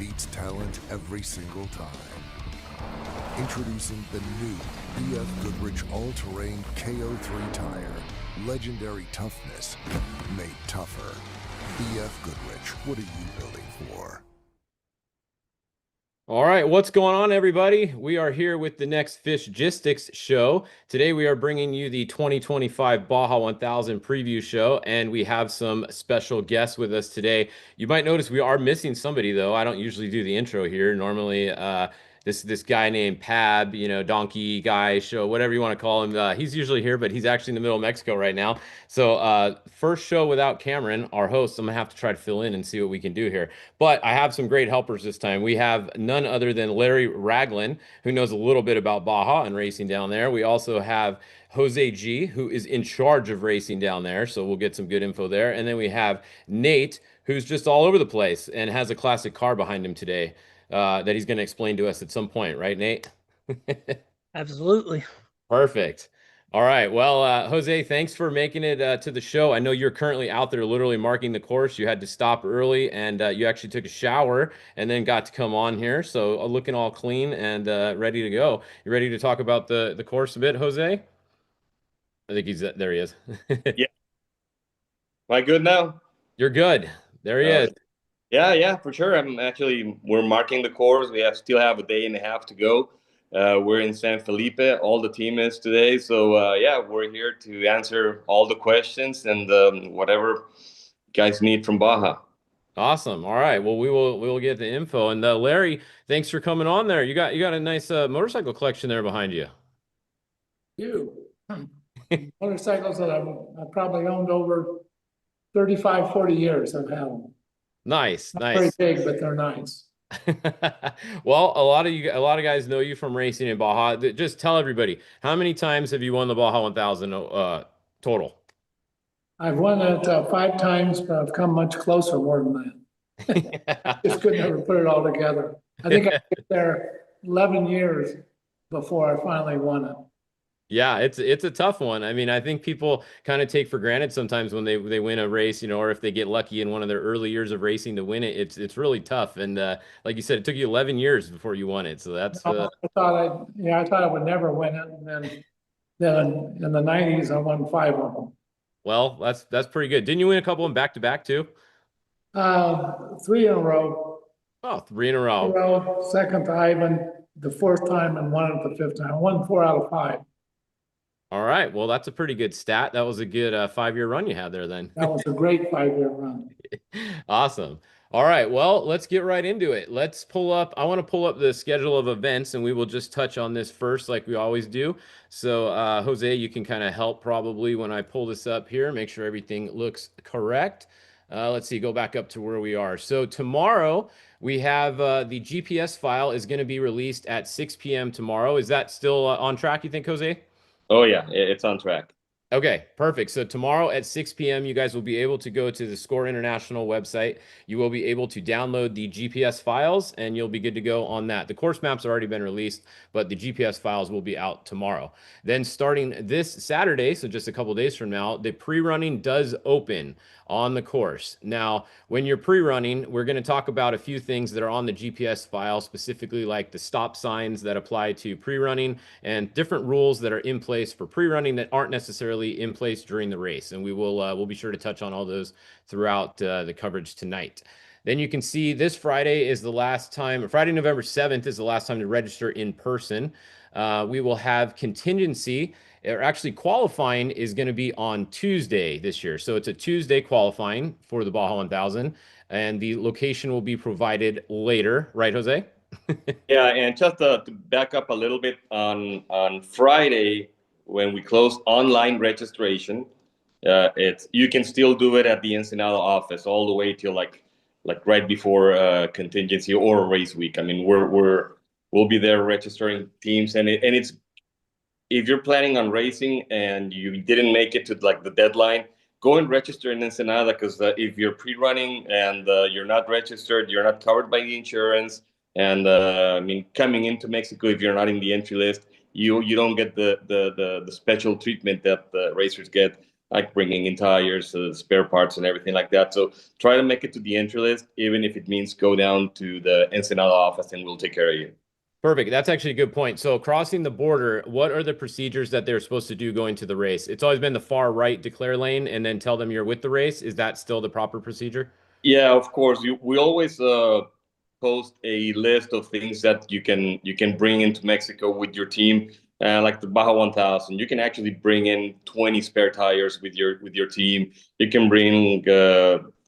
beats talent every single time. Introducing the new BF Goodrich All-Terrain KO3 tire. Legendary toughness made tougher. BF Goodrich, what are you building for? All right, what's going on, everybody? We are here with the next Fishgistics show. Today, we are bringing you the 2025 Baja 1000 preview show, and we have some special guests with us today. You might notice we are missing somebody, though. I don't usually do the intro here. Normally, this guy named Pab, donkey guy show, whatever you want to call him. He's usually here, but he's actually in the middle of Mexico right now. So, first show without Cameron, our host. I'm gonna have to try to fill in and see what we can do here. But I have some great helpers this time. We have none other than Larry Ragland, who knows a little bit about Baja and racing down there. We also have Jose G, who is in charge of racing down there, so we'll get some good info there. And then we have Nate, who's just all over the place and has a classic car behind him today that he's going to explain to us at some point, right, Nate? Absolutely. Perfect. All right. Well, Jose, thanks for making it to the show. I know you're currently out there literally marking the course. You had to stop early and you actually took a shower and then got to come on here. So looking all clean and ready to go. You ready to talk about the course a bit, Jose? I think he's there. He is. Yeah. Am I good now? You're good. There he is. Yeah, for sure. We're marking the course. We still have a day and a half to go. We're in San Felipe. All the team is today. So, we're here to answer all the questions and whatever you guys need from Baja. Awesome. All right. Well, we will get the info. And Larry, thanks for coming on there. You got a nice motorcycle collection there behind you. Motorcycles that I've probably owned over 35, 40 years. I've had them. Nice. Not very big, but they're nice. Well, a lot of guys know you from racing in Baja. Just tell everybody, how many times have you won the Baja 1000 total? I've won it 5 times, but I've come much closer more than that. Just could never put it all together. I think I was there 11 years before I finally won it. Yeah, it's a tough one. I mean, I think people kind of take for granted sometimes when they win a race, or if they get lucky in one of their early years of racing to win it, it's really tough. And like you said, it took you 11 years before you won it. So that's I thought I would never win it, and then in the 90s I won 5 of them. Well, that's pretty good. Didn't you win a couple of them back to back too? 3 in a row. Oh, 3 in a row. Second to Ivan, the 4th time, and 1 at the 5th time. I won 4 out of 5. All right. Well, that's a pretty good stat. That was a good 5-year run you had there then. That was a great 5-year run. Awesome. All right. Well, let's get right into it. I want to pull up the schedule of events, and we will just touch on this first like we always do. So, Jose, you can kind of help probably when I pull this up here, make sure everything looks correct. Let's see, go back up to where we are. So tomorrow we have the GPS file is going to be released at 6 p.m. tomorrow. Is that still on track, you think, Jose? Oh, yeah, it's on track. Okay, perfect. So tomorrow at 6 p.m., you guys will be able to go to the Score International website. You will be able to download the GPS files, and you'll be good to go on that. The course maps have already been released, but the GPS files will be out tomorrow. Then starting this Saturday, so just a couple days from now, the pre-running does open on the course. Now, when you're pre-running, we're going to talk about a few things that are on the GPS file, specifically like the stop signs that apply to pre-running and different rules that are in place for pre-running that aren't necessarily in place during the race. And we'll be sure to touch on all those throughout the coverage tonight. Then you can see this Friday is the last time, Friday, November 7th is the last time to register in person. We will have contingency, or actually qualifying is going to be on Tuesday this year. So it's a Tuesday qualifying for the Baja 1000, and the location will be provided later. Right, Jose? Yeah, and just to back up a little bit, on Friday, when we close online registration, you can still do it at the Ensenada office all the way till like right before contingency or race week. I mean, we'll be there registering teams, and it's, if you're planning on racing and you didn't make it to like the deadline, go and register in Ensenada, because if you're pre-running and you're not registered, you're not covered by the insurance. And I mean, coming into Mexico, if you're not in the entry list, you don't get the special treatment that the racers get. like bringing in tires, spare parts, and everything like that. So try to make it to the entry list, even if it means go down to the Ensenada office and we'll take care of you. Perfect. That's actually a good point. So crossing the border, what are the procedures that they're supposed to do going to the race? It's always been the far right declare lane and then tell them you're with the race. Is that still the proper procedure? Yeah, of course. We always post a list of things that you can bring into Mexico with your team. Like the Baja 1000, you can actually bring in 20 spare tires with your team. You can bring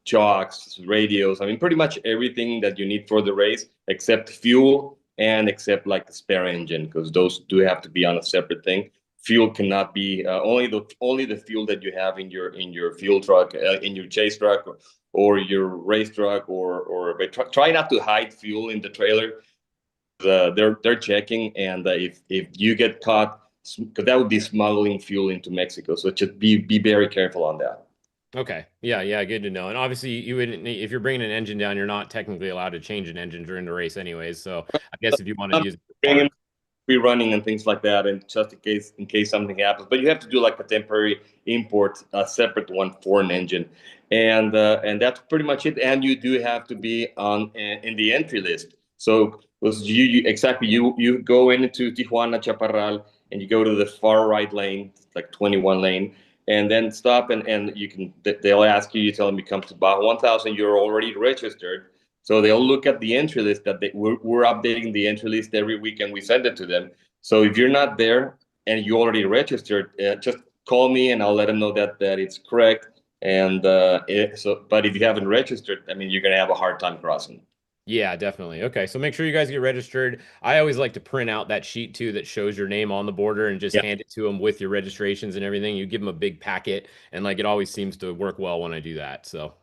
chocks, radios. I mean, pretty much everything that you need for the race, except fuel and except like the spare engine, because those do have to be on a separate thing. Fuel cannot be only the fuel that you have in your fuel truck, in your chase truck, or your race truck, or but try not to hide fuel in the trailer. They're checking, and if you get caught, because that would be smuggling fuel into Mexico. So just be very careful on that. Okay. Yeah. Yeah. Good to know. And obviously, you wouldn't need, if you're bringing an engine down, you're not technically allowed to change an engine during the race, anyways. So I guess if you want to use Bring in it, pre-running and things like that, and just in case something happens. But you have to do like a temporary import, a separate one for an engine, and that's pretty much it. And you do have to be on in the entry list. So was you go into Tijuana Chaparral and you go to the far right lane, like 21 lane, and then stop and they'll ask you. You tell them you come to Baja 1000. You're already registered. So they'll look at the entry list that we're updating the entry list every week and we send it to them. So if you're not there and you already registered, just call me and I'll let them know that it's correct. And but if you haven't registered, I mean, you're gonna have a hard time crossing. yeah, definitely. Okay, so make sure you guys get registered. I always like to print out that sheet too that shows your name on the border and just Yeah. hand it to them with your registrations and everything. You give them a big packet, and like it always seems to work well when I do that. So,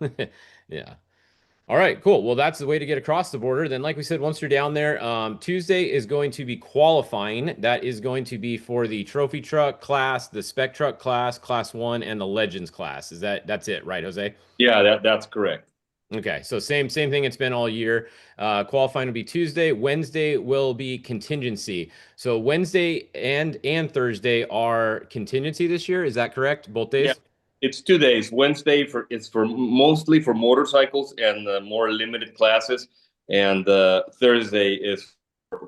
yeah. All right, cool. Well, that's the way to get across the border. Then, like we said, once you're down there, Tuesday is going to be qualifying. That is going to be for the trophy truck class, the spec truck class, class 1, and the legends class. That's it, right, Jose? Yeah, that's correct. Okay, so same thing it's been all year. Qualifying will be Tuesday. Wednesday will be contingency. So Wednesday and Thursday are contingency this year. Is that correct? Both days? Yeah, it's 2 days. Wednesday it's for mostly for motorcycles and more limited classes, and Thursday is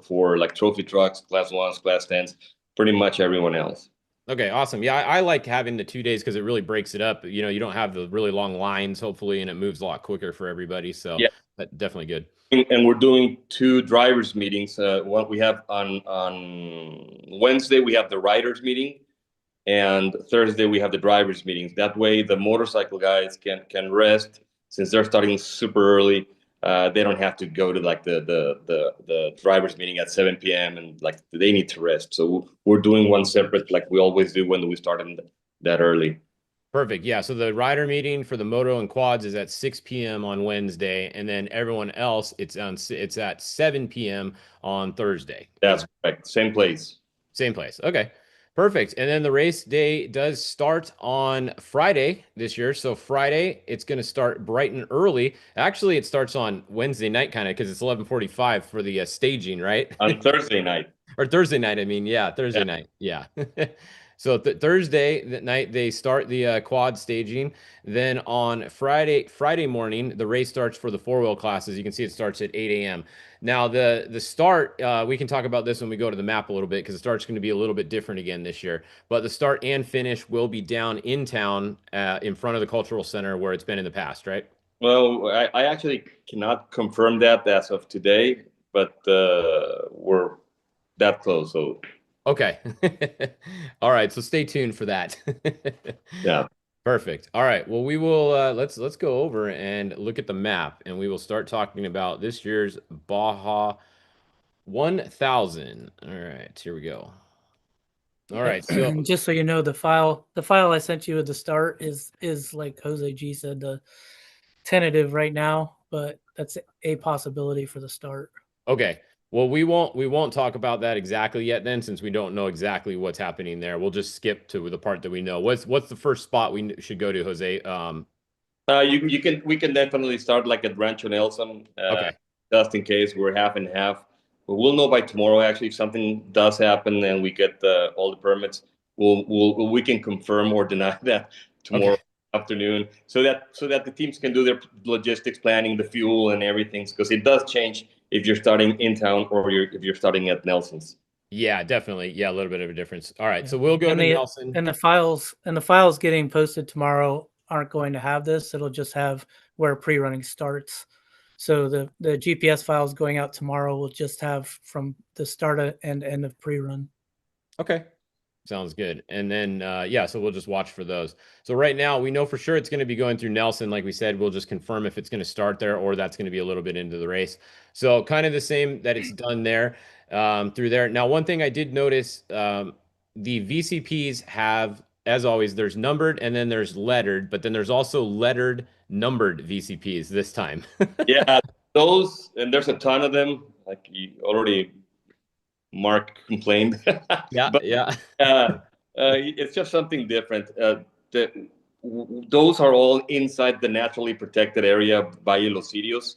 for like trophy trucks, class 1s, class 10s, pretty much everyone else. Okay, awesome. Yeah, I like having the 2 days because it really breaks it up. You know, you don't have the really long lines, hopefully, and it moves a lot quicker for everybody. So Yeah. that's definitely good. And we're doing 2 drivers meetings. What we have on Wednesday, we have the riders meeting, and Thursday we have the drivers meetings. That way, the motorcycle guys can rest since they're starting super early. They don't have to go to like the drivers meeting at 7 p.m. and like they need to rest. So we're doing one separate, like we always do when we start that early. Perfect. Yeah. So the rider meeting for the moto and quads is at 6 p.m. on Wednesday, and then everyone else it's at 7 p.m. on Thursday. That's correct. Same place. Same place. Okay. Perfect. And then the race day does start on Friday this year. So Friday, it's going to start bright and early. Actually, it starts on Wednesday night, kind of, because it's 11:45 for the staging, right? On Thursday night. Or Thursday night. I mean, yeah, Thursday night. Yeah. So Thursday night they start the quad staging. Then on Friday morning, the race starts for the 4-wheel classes. You can see it starts at 8 a.m. Now the start, we can talk about this when we go to the map a little bit because the start's going to be a little bit different again this year. But the start and finish will be down in town in front of the cultural center where it's been in the past, right? Well, I actually cannot confirm that as of today, but we're that close. So okay. All right. So stay tuned for that. yeah. Perfect. All right. Well, we will let's go over and look at the map, and we will start talking about this year's Baja 1000. All right, here we go. All right. So just so you know, the file I sent you at the start is like Jose G said, the tentative right now, but that's a possibility for the start. okay. Well, we won't talk about that exactly yet then, since we don't know exactly what's happening there. We'll just skip to the part that we know. What's the first spot we should go to, Jose? We can definitely start like at Rancho Nelson, Okay. just in case we're half and half. But we'll know by tomorrow. Actually, if something does happen and we get all the permits, we can confirm or deny that tomorrow Okay. afternoon, so that the teams can do their logistics planning, the fuel and everything, because it does change if you're starting in town or if you're starting at Nelson's. Yeah, definitely. Yeah, a little bit of a difference. All right, Yeah. so we'll go and to the, Nelson. And the files getting posted tomorrow aren't going to have this. It'll just have where pre-running starts. So the GPS files going out tomorrow will just have from the start and end of pre-run. Okay. Sounds good. And then, yeah, so we'll just watch for those. So right now we know for sure it's going to be going through Nelson. Like we said, we'll just confirm if it's going to start there or that's going to be a little bit into the race. So kind of the same that it's done there through there. Now, one thing I did notice, the VCPs have, as always, there's numbered and then there's lettered, but then there's also lettered numbered VCPs this time. Yeah, those, and there's a ton of them. Like you already, Mark complained. Yeah, But yeah. it's just something different. Those are all inside the naturally protected area of Valle Los Sirios,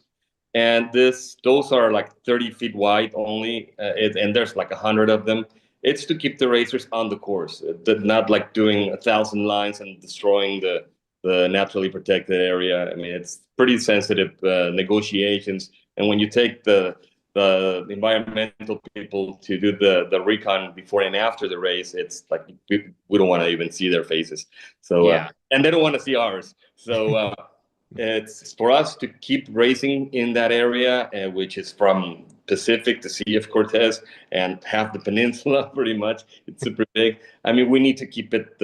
and those are like 30 feet wide only, and there's like 100 of them. It's to keep the racers on the course, not like doing 1,000 lines and destroying the naturally protected area. I mean, it's pretty sensitive negotiations, and when you take the environmental people to do the recon before and after the race, it's like we don't want to even see their faces. So Yeah. and they don't want to see ours. So it's for us to keep racing in that area, which is from Pacific to Sea of Cortez and half the peninsula, pretty much. It's super big. I mean, we need to keep it.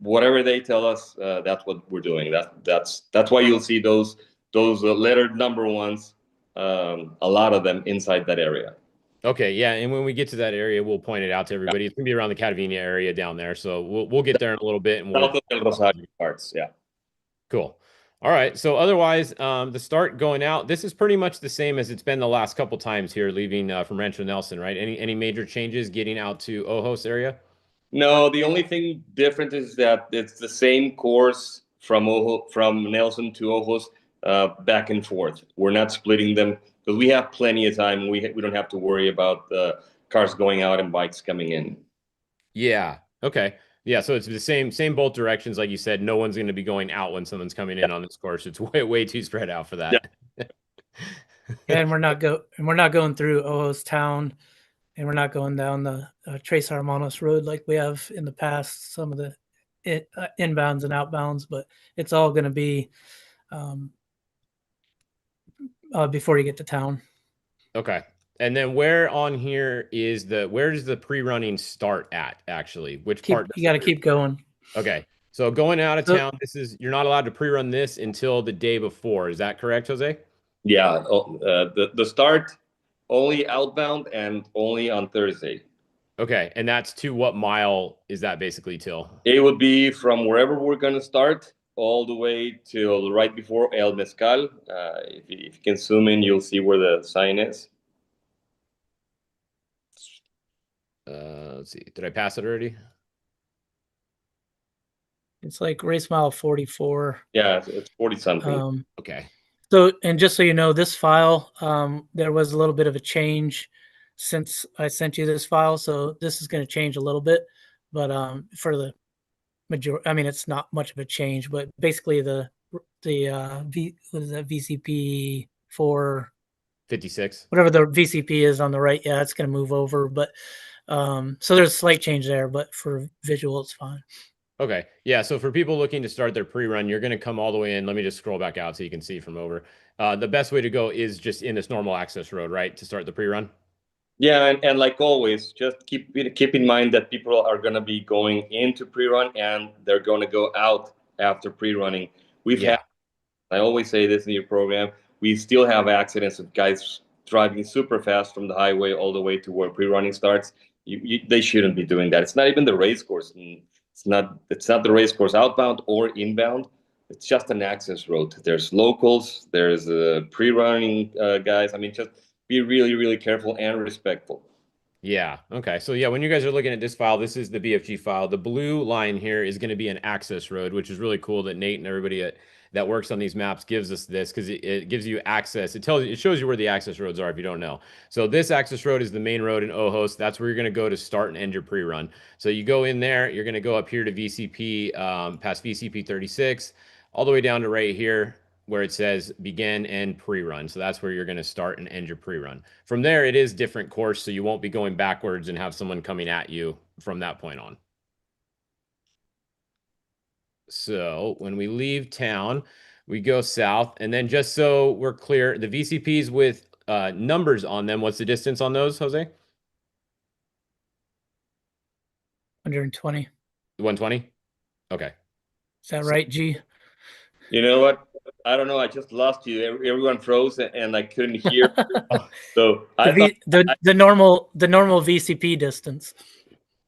Whatever they tell us, that's what we're doing. That's why you'll see those lettered number ones. A lot of them inside that area. Okay, yeah, and when we get to that area, we'll point it out to everybody. It's gonna be around the Catavina area down there, so we'll get there in a little bit. And South of El Rosario parts, yeah. Cool. All right. So otherwise, the start going out, this is pretty much the same as it's been the last couple times here, leaving from Rancho Nelson, right? Any major changes getting out to Ojos area? No, the only thing different is that it's the same course from Nelson to Ojos, back and forth. We're not splitting them because we have plenty of time. We don't have to worry about cars going out and bikes coming in. Yeah. Okay. Yeah. So it's the same both directions, like you said. No one's going to be going out when someone's coming in on this course. It's way too spread out for that. Yeah. And we're not going through Ojos town, and we're not going down the Tres Hermanos road like we have in the past. Some of the inbounds and outbounds, but it's all going to be before you get to town. Okay. And then where on here is where does the pre-running start at actually? Which part? You got to keep going. Okay. So going out of town, you're not allowed to pre-run this until the day before. Is that correct, Jose? Yeah. The start only outbound and only on Thursday. Okay. And that's to what mile is that basically till? It would be from wherever we're going to start all the way till right before El Mezcal. If you can zoom in, you'll see where the sign is. Let's see. Did I pass it already? It's like race mile 44. Yeah, it's 40 something. Okay. So, and just so you know, this file, there was a little bit of a change since I sent you this file. So this is going to change a little bit, but for the majority, I mean, it's not much of a change, but basically what is that, VCP 56. whatever the VCP is on the right. Yeah, it's going to move over, but so there's a slight change there, but for visual, it's fine. Okay. Yeah. So for people looking to start their pre-run, you're going to come all the way in. Let me just scroll back out so you can see from over. The best way to go is just in this normal access road, right? To start the pre-run. Yeah. And like always, just keep in mind that people are going to be going into pre-run and they're going to go out after pre-running. I always say this in your program, we still have accidents of guys driving super fast from the highway all the way to where pre-running starts. They shouldn't be doing that. It's not even the race course. It's not the race course outbound or inbound. It's just an access road. There's locals, there's pre-running guys. I mean, just be really, really careful and respectful. Yeah. Okay. So yeah, when you guys are looking at this file, this is the BFG file. The blue line here is going to be an access road, which is really cool that Nate and everybody that works on these maps gives us this because it gives you access. It shows you where the access roads are if you don't know. So this access road is the main road in Ojos. That's where you're going to go to start and end your pre-run. So you go in there, you're going to go up here to VCP, past VCP 36, all the way down to right here where it says begin and pre-run. So that's where you're going to start and end your pre-run. From there, it is different course, so you won't be going backwards and have someone coming at you from that point on. So when we leave town, we go south, and then just so we're clear, the VCPs with numbers on them, what's the distance on those, Jose? 120. 120? Okay. Is that right, G? You know what? I don't know. I just lost you. Everyone froze and I couldn't hear. So The normal VCP distance.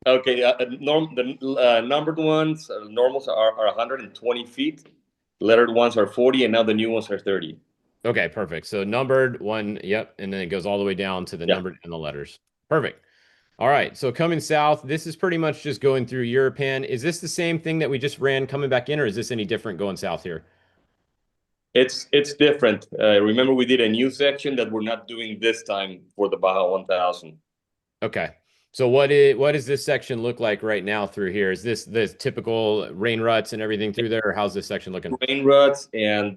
okay. The numbered ones, normals are 120 feet. Lettered ones are 40, and now the new ones are 30. Okay, perfect. So numbered one, yep, and then it goes all the way down to the numbered and the letters. Perfect. All right, so coming south, this is pretty much just going through European. Is this the same thing that we just ran coming back in, or is this any different going south here? It's different. Remember, we did a new section that we're not doing this time for the Baja 1000. Okay. So what does this section look like right now through here? Is this the typical rain ruts and everything through there, or how's this section looking? Rain ruts, and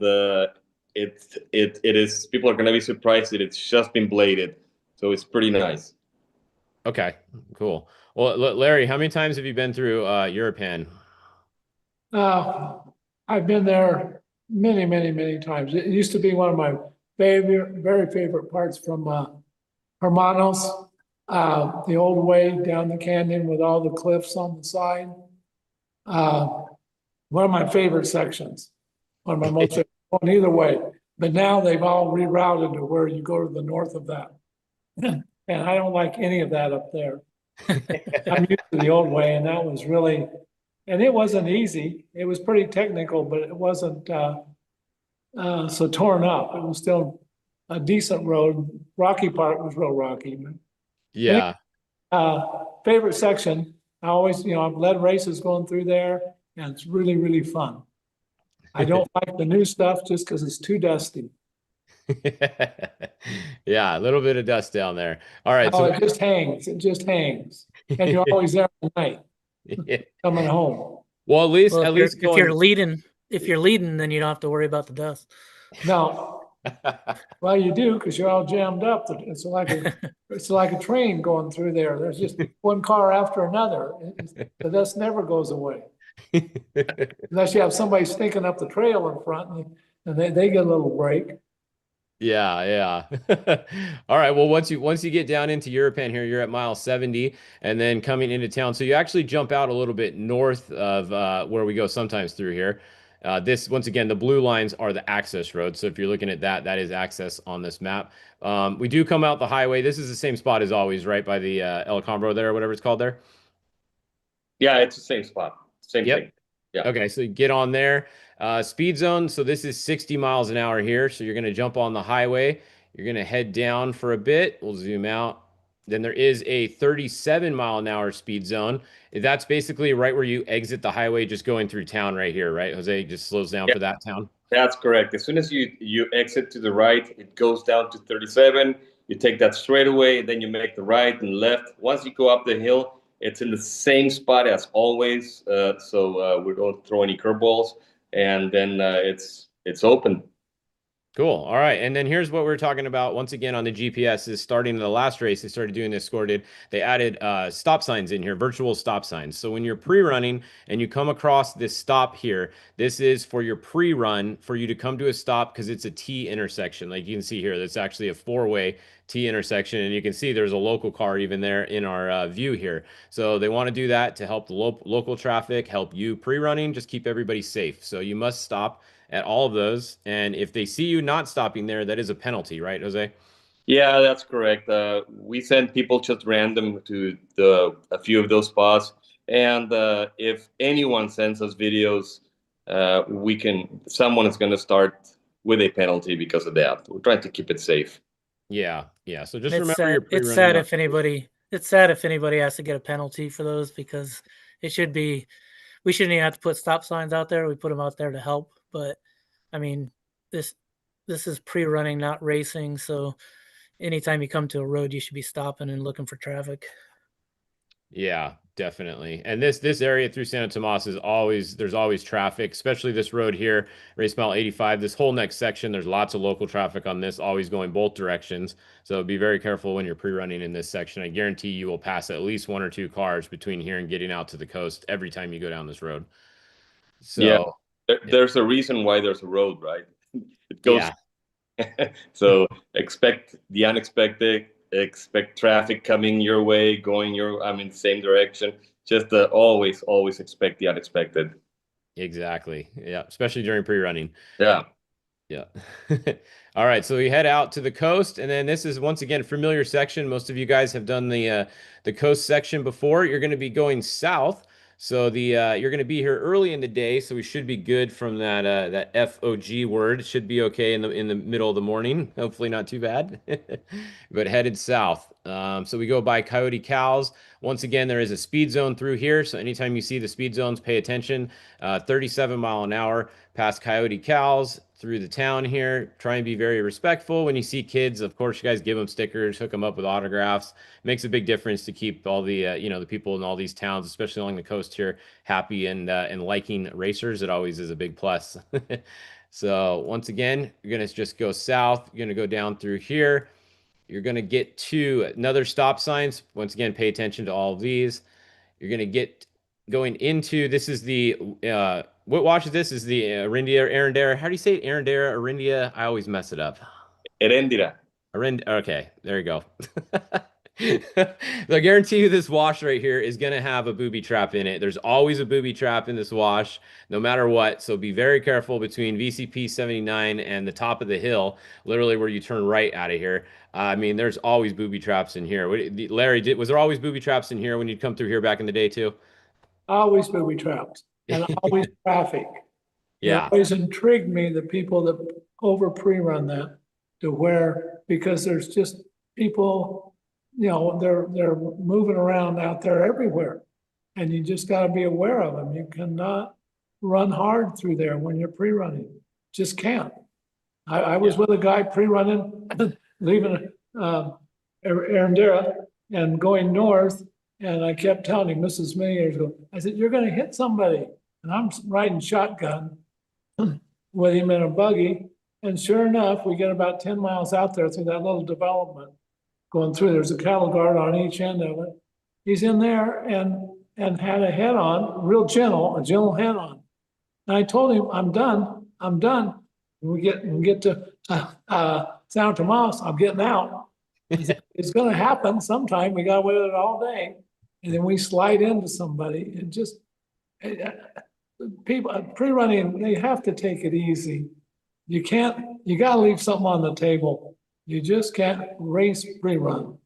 it is. People are gonna be surprised that it's just been bladed, so it's pretty nice. Okay, cool. Well, Larry, how many times have you been through European? I've been there many, many, many times. It used to be one of my very favorite parts from Hermanos. The old way down the canyon with all the cliffs on the side. One of my favorite sections. One of my most favorite, going either way. But now they've all rerouted to where you go to the north of that. And I don't like any of that up there. I'm used to the old way, and that was really, and it wasn't easy. It was pretty technical, but it wasn't so torn up. It was still a decent road. Rocky part was real rocky. But Yeah. favorite section. I always, I've led races going through there, and it's really, really fun. I don't like the new stuff just because it's too dusty. Yeah, a little bit of dust down there. All right. Oh, So it just hangs. It just hangs. And you're always there at night coming home. Well, at least if you're leading, then you don't have to worry about the dust. No. Well, you do, because you're all jammed up. It's like a train going through there. There's just one car after another. The dust never goes away. Unless you have somebody stinking up the trail in front, and they get a little break. Yeah. All right. Well, once you get down into European here, you're at mile 70, and then coming into town. So you actually jump out a little bit north of where we go sometimes through here. This, once again, the blue lines are the access roads. So if you're looking at that is access on this map. We do come out the highway. This is the same spot as always, right by the El Cambro there, or whatever it's called there. Yeah, it's the same spot. Same thing. Yeah. Okay, so you get on there. Speed zone. So this is 60 miles an hour here. So you're going to jump on the highway. You're going to head down for a bit. We'll zoom out. Then there is a 37 mile an hour speed zone. That's basically right where you exit the highway, just going through town right here, right? Jose just slows down for that town. That's correct. As soon as you exit to the right, it goes down to 37. You take that straight away, and then you make the right and left. Once you go up the hill, it's in the same spot as always. So we don't throw any curveballs, and then it's open. Cool. All right. And then here's what we're talking about once again on the GPS is starting the last race. They started doing this, Score did. They added stop signs in here, virtual stop signs. So when you're pre-running and you come across this stop here, this is for your pre-run for you to come to a stop because it's a T intersection. Like you can see here, that's actually a four-way T intersection. And you can see there's a local car even there in our view here. So they want to do that to help the local traffic, help you pre-running, just keep everybody safe. So you must stop at all of those. And if they see you not stopping there, that is a penalty, right, Jose? Yeah, that's correct. We send people just random to a few of those spots. And if anyone sends us videos, someone is going to start with a penalty because of that. We're trying to keep it safe. Yeah. So just It's remember sad, your pre-running. it's sad if anybody it's sad if anybody has to get a penalty for those because it should be. We shouldn't even have to put stop signs out there. We put them out there to help. But I mean, this this is pre-running, not racing. So anytime you come to a road, you should be stopping and looking for traffic. Yeah, definitely. And this area through Santo Tomas is always there's always traffic, especially this road here, race mile 85. This whole next section, there's lots of local traffic on this, always going both directions. So be very careful when you're pre-running in this section. I guarantee you will pass at least 1 or 2 cars between here and getting out to the coast every time you go down this road. Yeah, So there's a reason why there's a road, right? It goes. yeah, So expect the unexpected, expect traffic coming your way, going same direction. Just always expect the unexpected. exactly. Yeah, especially during pre-running. Yeah. Yeah. All right, so we head out to the coast, and then this is once again a familiar section. Most of you guys have done the coast section before. You're going to be going south, so you're going to be here early in the day, so we should be good from that FOG word. Should be okay in the middle of the morning. Hopefully not too bad, but headed south. So we go by Coyote Cows. Once again, there is a speed zone through here, so anytime you see the speed zones, pay attention. 37 mile an hour past Coyote Cows through the town here. Try and be very respectful. When you see kids, of course, you guys give them stickers, hook them up with autographs. Makes a big difference to keep all the the people in all these towns, especially along the coast here, happy and liking racers. It always is a big plus. So once again, you're gonna just go south. You're gonna go down through here. You're gonna get to another stop signs. Once again, pay attention to all of these. You're gonna get going into this is the what watch is this is the Arindia Arendara. How do you say it? Arendara Arindia? I always mess it up. Erendira. Okay, there you go. I guarantee you this wash right here is going to have a booby trap in it. There's always a booby trap in this wash, no matter what. So be very careful between VCP 79 and the top of the hill, literally where you turn right out of here. I mean, there's always booby traps in here. Larry, was there always booby traps in here when you'd come through here back in the day too? Always booby trapped and always traffic. It Yeah. always intrigued me, the people that over pre-run that to where, because there's just people, they're moving around out there everywhere. And you just gotta be aware of them. You cannot run hard through there when you're pre-running. Just can't. I was with a guy pre-running, leaving Arendara and going north. And I kept telling him, this is many years ago, I said, you're gonna hit somebody. And I'm riding shotgun with him in a buggy. And sure enough, we get about 10 miles out there through that little development going through. There's a cattle guard on each end of it. He's in there and had a head on, real gentle, a gentle head on. And I told him, I'm done. When we get to San Tomas, I'm getting out. It's gonna happen sometime. We got away with it all day. And then we slide into somebody and just people pre-running, they have to take it easy. You gotta leave something on the table. You just can't race pre-run.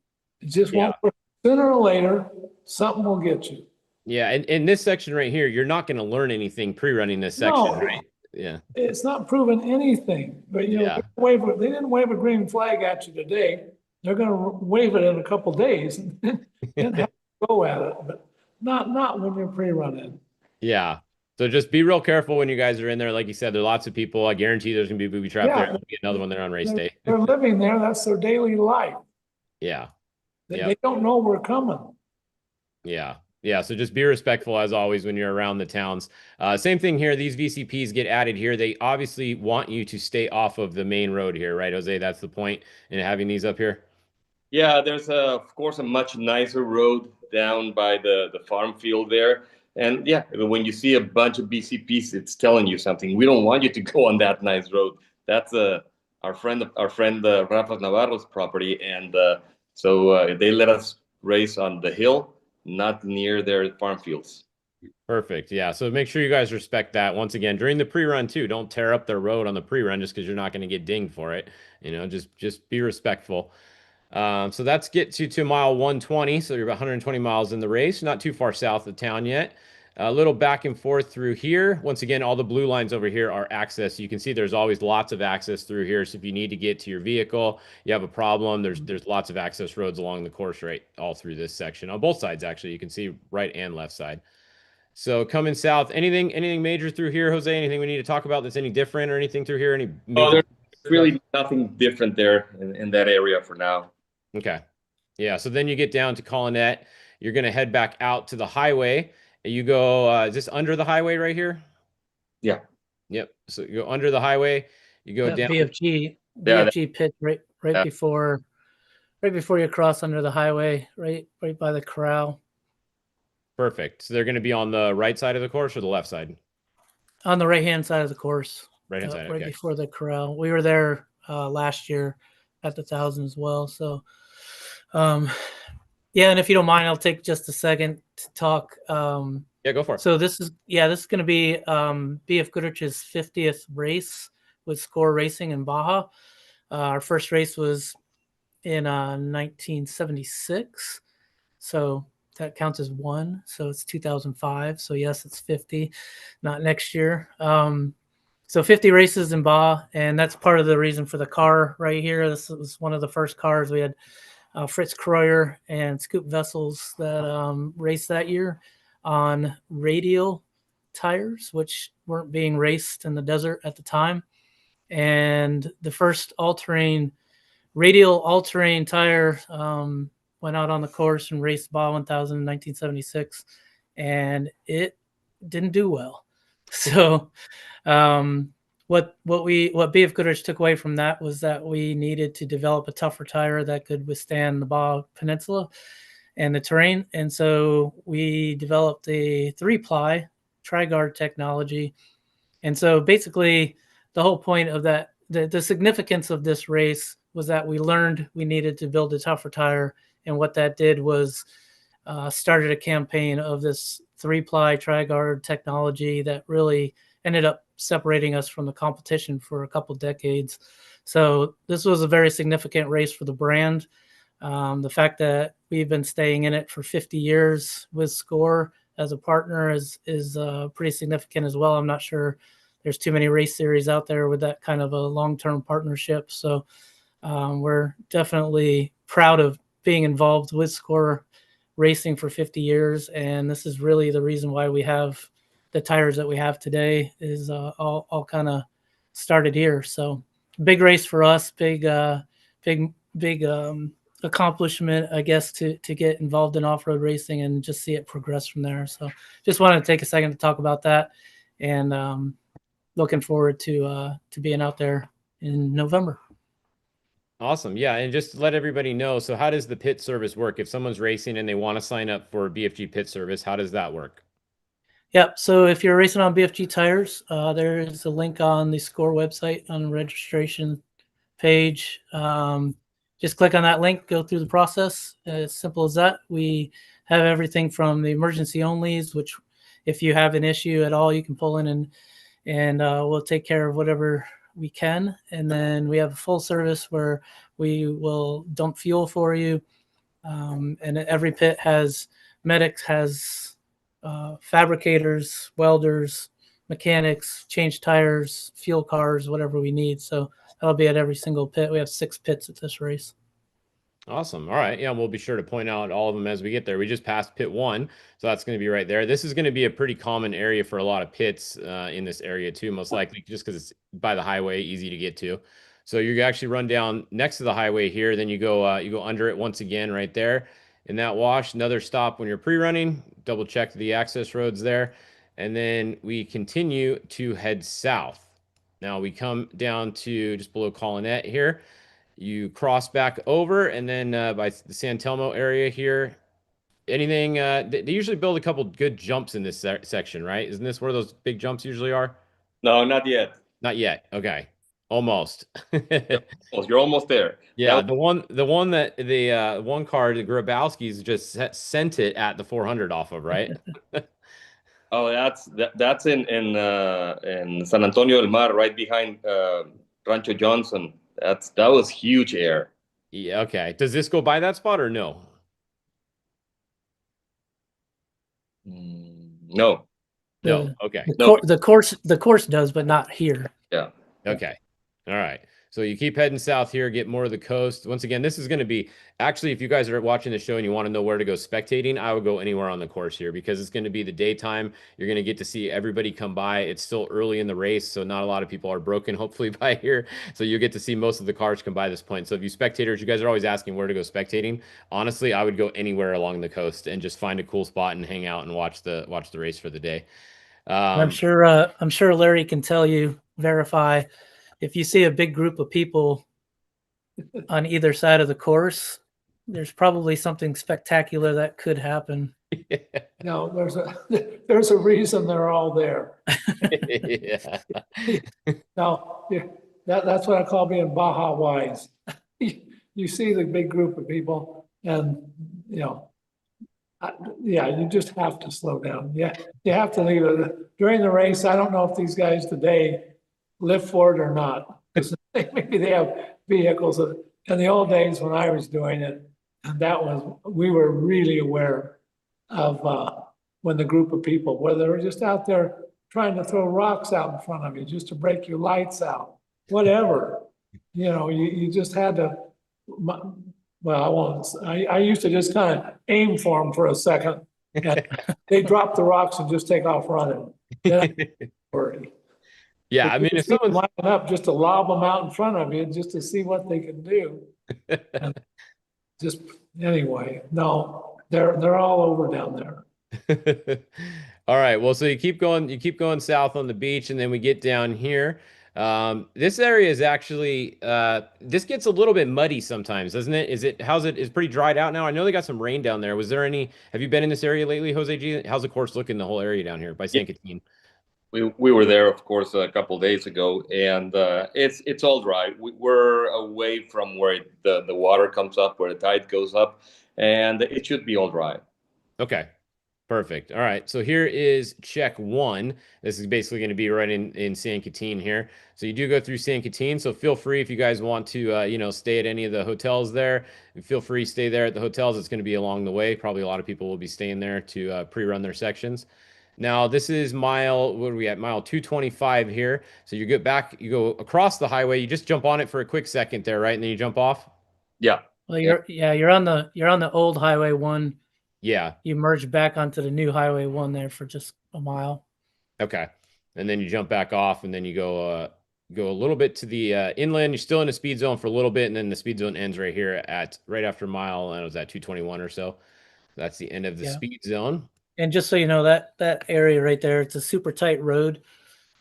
It just won't work. Sooner or later, something will get you. Yeah, and in this section right here, you're not going to learn anything pre-running this section, No. right? Yeah. It's not proven anything, but Yeah. they didn't wave a green flag at you today. They're gonna wave it in a couple days and then have to go at it, but not when you're pre-running. Yeah. So just be real careful when you guys are in there. Like you said, there are lots of people. I guarantee there's gonna be a booby trap Yeah. there. There'll be another one there on race day. They're living there, that's their daily life. Yeah. Yep. They don't know we're coming. Yeah. Yeah. So just be respectful as always when you're around the towns. Same thing here. These VCPs get added here. They obviously want you to stay off of the main road here, right, Jose? That's the point in having these up here. Yeah, there's of course a much nicer road down by the farm field there. And yeah, when you see a bunch of BCPs, it's telling you something. We don't want you to go on that nice road. That's our friend Rafa Navarro's property, and so they let us race on the hill, not near their farm fields. Perfect. Yeah. So make sure you guys respect that. Once again, during the pre-run too, don't tear up their road on the pre-run just because you're not going to get dinged for it. Just be respectful. So that's get to mile 120. So you're about 120 miles in the race, not too far south of town yet. A little back and forth through here. Once again, all the blue lines over here are access. You can see there's always lots of access through here. So if you need to get to your vehicle, you have a problem, there's lots of access roads along the course right all through this section. On both sides, actually. You can see right and left side. So coming south, anything major through here, Jose? Anything we need to talk about that's any different or anything through here? Any major? There's really nothing different there in that area for now. Okay. Yeah. So then you get down to Colonette. You're going to head back out to the highway. You go, is this under the highway right here? Yeah. Yep. So you go under the highway. You go That down. BFG Yeah, pit right yeah. before you cross under the highway, right by the corral. Perfect. So they're going to be on the right side of the course or the left side? On the right-hand side of the course. Right-hand side. Right Okay. before the corral. We were there last year at the 1,000 as well. So, yeah, and if you don't mind, I'll take just a second to talk. Yeah, go for it. So this is going to be BF Goodrich's 50th race with Score Racing in Baja. Our first race was in 1976, so that counts as one. So it's 2005. So yes, it's 50, not next year. So 50 races in Baja, and that's part of the reason for the car right here. This was one of the first cars we had. Fritz Kreuer and Scoop Vessels that raced that year on radial tires, which weren't being raced in the desert at the time. And the first radial all-terrain tire went out on the course and raced Baja 1000 in 1976, and it didn't do well. So what BF Goodrich took away from that was that we needed to develop a tougher tire that could withstand the Baja Peninsula and the terrain. And so we developed a 3-ply tri-guard technology. And so basically the whole point of that, the significance of this race was that we learned we needed to build a tougher tire. And what that did was started a campaign of this 3-ply tri-guard technology that really ended up separating us from the competition for a couple decades. So this was a very significant race for the brand. The fact that we've been staying in it for 50 years with Score as a partner is pretty significant as well. I'm not sure there's too many race series out there with that kind of a long-term partnership. So we're definitely proud of being involved with Score Racing for 50 years. And this is really the reason why we have the tires that we have today is all kind of started here. So big race for us, big accomplishment, I guess, to get involved in off-road racing and just see it progress from there. So just wanted to take a second to talk about that, and looking forward to being out there in November. Awesome. Yeah. And just to let everybody know, so how does the pit service work? If someone's racing and they want to sign up for BFG pit service, how does that work? Yep. So if you're racing on BFG tires, there is a link on the Score website on the registration page. Just click on that link, go through the process. As simple as that. We have everything from the emergency onlys, which if you have an issue at all, you can pull in and we'll take care of whatever we can. And then we have a full service where we will dump fuel for you. And every pit has medics, has fabricators, welders, mechanics, change tires, fuel cars, whatever we need. So that'll be at every single pit. We have 6 pits at this race. Awesome. All right. Yeah, we'll be sure to point out all of them as we get there. We just passed pit 1, so that's going to be right there. This is going to be a pretty common area for a lot of pits in this area too, most likely just because it's by the highway, easy to get to. So you actually run down next to the highway here, then you go under it once again right there in that wash. Another stop when you're pre-running, double check the access roads there, and then we continue to head south. Now we come down to just below Colonette here. You cross back over, and then by the San Telmo area here, anything, they usually build a couple good jumps in this section, right? Isn't this where those big jumps usually are? No, not yet. Not yet. Okay. Almost. You're almost there. Yeah, the one that the one car, the Grabowski's just sent it at the 400 off of, right? Oh, that's in San Antonio del Mar, right behind Rancho Johnson. That was huge air. Yeah, okay. Does this go by that spot or no? No. No. The- Okay. No. The course does, but not here. Yeah. Okay. All right. So you keep heading south here, get more of the coast. Once again, this is going to be actually, if you guys are watching the show and you want to know where to go spectating, I would go anywhere on the course here because it's going to be the daytime. You're going to get to see everybody come by. It's still early in the race, so not a lot of people are broken, hopefully, by here. So you get to see most of the cars come by this point. So if you spectators, you guys are always asking where to go spectating. Honestly, I would go anywhere along the coast and just find a cool spot and hang out and watch the race for the day. I'm sure Larry can tell you, verify, if you see a big group of people on either side of the course, there's probably something spectacular that could happen. No, there's a reason they're all there. Yeah. Now, yeah, that's what I call being Baja wise. You see the big group of people and, you know, yeah, you just have to slow down. Yeah, you have to leave it. During the race, I don't know if these guys today live for it or not. Because maybe they have vehicles. In the old days when I was doing it, and we were really aware of when the group of people, where they were just out there trying to throw rocks out in front of you just to break your lights out, whatever. You know, you just had to, well, I won't, I used to just kind of aim for them for a second. And they drop the rocks and just take off running. Then I worry. Yeah, I mean, if someone's lining up just to lob them out in front of you, just to see what they can do. And just anyway, no, they're all over down there. all right, well, so you keep going south on the beach, and then we get down here. This area is actually this gets a little bit muddy sometimes, doesn't it? Is pretty dried out now? I know they got some rain down there. Have you been in this area lately, Jose G? How's the course looking, the whole area down here by San Quintin? We were there, of course, a couple of days ago, and it's all dry. We're away from where the water comes up, where the tide goes up, and it should be all dry. Okay, perfect. All right, so here is check one. This is basically going to be right in San Quintin here. So you do go through San Quintin, so feel free if you guys want to stay at any of the hotels there. Feel free to stay there at the hotels. It's going to be along the way. Probably a lot of people will be staying there to pre-run their sections. Now, this is what are we at? Mile 225 here. So you get back, you go across the highway, you just jump on it for a quick second there, right? And then you jump off? Yeah. Well, you're on the old Highway 1. Yeah. You merge back onto the new Highway 1 there for just a mile. Okay. And then you jump back off, and then you go a little bit to the inland. You're still in the speed zone for a little bit, and then the speed zone ends right here right after mile, and it was at 221 or so. That's the end of the speed zone. And just so you know, that area right there, it's a super tight road,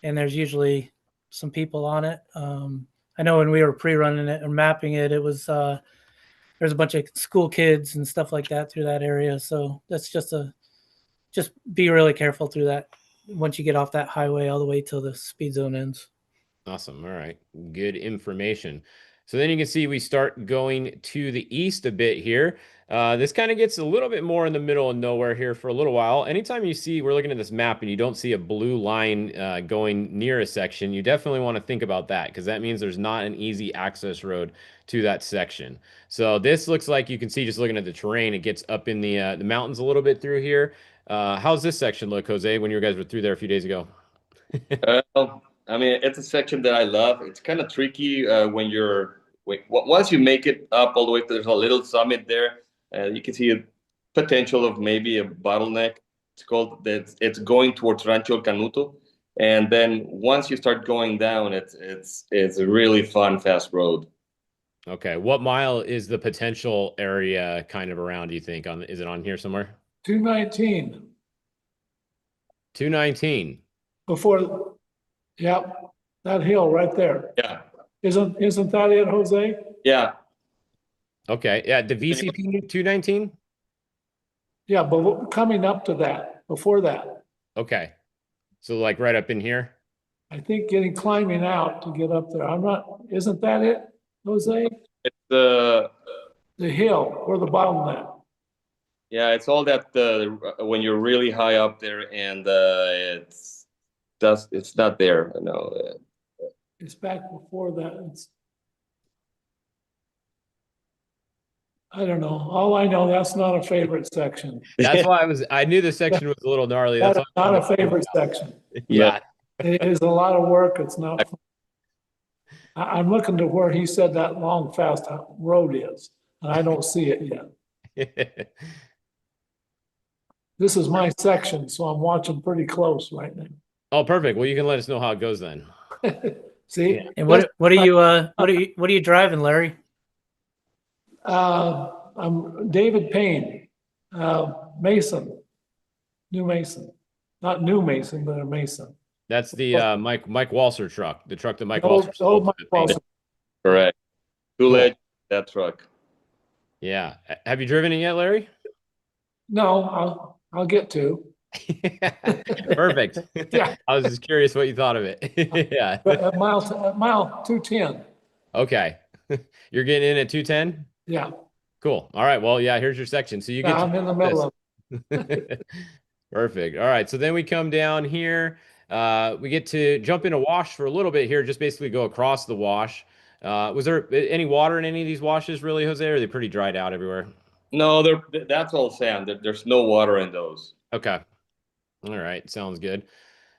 and there's usually some people on it. I know when we were pre-running it and mapping it, it was there's a bunch of school kids and stuff like that through that area. So that's just be really careful through that once you get off that highway all the way till the speed zone ends. Awesome. All right. Good information. So then you can see we start going to the east a bit here. This kind of gets a little bit more in the middle of nowhere here for a little while. Anytime we're looking at this map and you don't see a blue line going near a section, you definitely want to think about that because that means there's not an easy access road to that section. So this looks like you can see just looking at the terrain, it gets up in the mountains a little bit through here. How's this section look, Jose, when you guys were through there a few days ago? I mean, it's a section that I love. It's kind of tricky once you make it up all the way, there's a little summit there. You can see a potential of maybe a bottleneck. It's going towards Rancho Canuto. And then once you start going down, it's a really fun, fast road. Okay. What mile is the potential area kind of around, do you think? Is it on here somewhere? 219. 219. Before, yep, that hill right there. Yeah. Isn't that it, Jose? Yeah. Okay. Yeah. The VCP 219? Yeah, but coming up to that, before that. Okay. So like right up in here? I think climbing out to get up there. Isn't that it, Jose? It's the hill or the bottleneck. Yeah, it's all that when you're really high up there and it's not there. No. It's back before that. I don't know. All I know, that's not a favorite section. That's why I knew the section was a little gnarly. That's That's why I not a wanted to favorite section. Yeah. It is a lot of work. It's not fun. I'm looking to where he said that long, fast road is, and I don't see it yet. This is my section, so I'm watching pretty close right now. Oh, perfect. Well, you can let us know how it goes then. See? Yeah. And what are you driving, Larry? I'm David Payne, Mason, New Mason, not New Mason, but a Mason. That's the Mike Walser truck, the truck that Mike Old Walser sold. Mike to the paint. Walser. Correct. Cool Cool. edge, that truck. Yeah. Have you driven it yet, Larry? No, I'll get to. Perfect. Yeah. I was just curious what you thought of it. Yeah. But at mile 210. Okay. You're getting in at 210? Yeah. Cool. All right. Well, yeah, here's your section. So you get Yeah, I'm in the middle of it. Perfect. All right. So then we come down here. We get to jump in a wash for a little bit here, just basically go across the wash. Was there any water in any of these washes really, Jose? Or are they pretty dried out everywhere? No, that's all sand. There's no water in those. Okay. All right. Sounds good.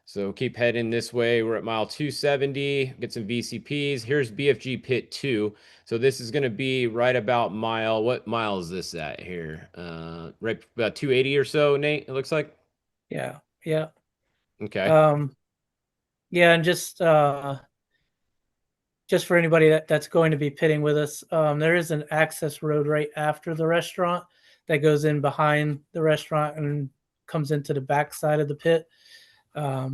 So keep heading this way. We're at mile 270. Get some VCPs. Here's BFG pit 2. So this is going to be right about what mile is this at here? Right about 280 or so, Nate, it looks like. Yeah. Okay. Yeah, and just for anybody that's going to be pitting with us, there is an access road right after the restaurant that goes in behind the restaurant and comes into the back side of the pit.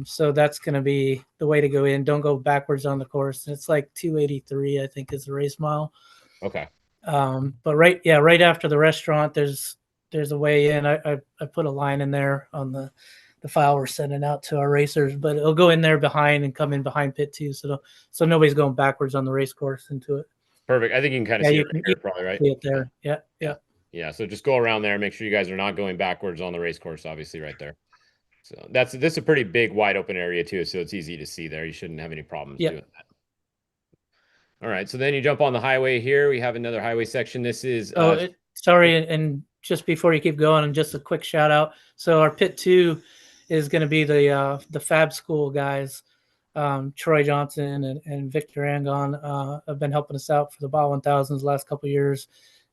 So that's going to be the way to go in. Don't go backwards on the course. It's like 283, I think, is the race mile. Okay. But right after the restaurant, there's a way in. I put a line in there on the file we're sending out to our racers, but it'll go in there behind and come in behind pit 2, so nobody's going backwards on the race course into it. Perfect. I think you can kind of see it right here, probably, right? See it there. Yeah. So just go around there. Make sure you guys are not going backwards on the race course, obviously, right there. So this is a pretty big, wide open area too, so it's easy to see there. You shouldn't have any problems doing that. All right, so then you jump on the highway here. We have another highway section. This is sorry, and just before you keep going, and just a quick shout out. So our pit 2 is going to be the Fab School guys. Troy Johnson and Victor Angon have been helping us out for the Baja 1000s the last couple of years,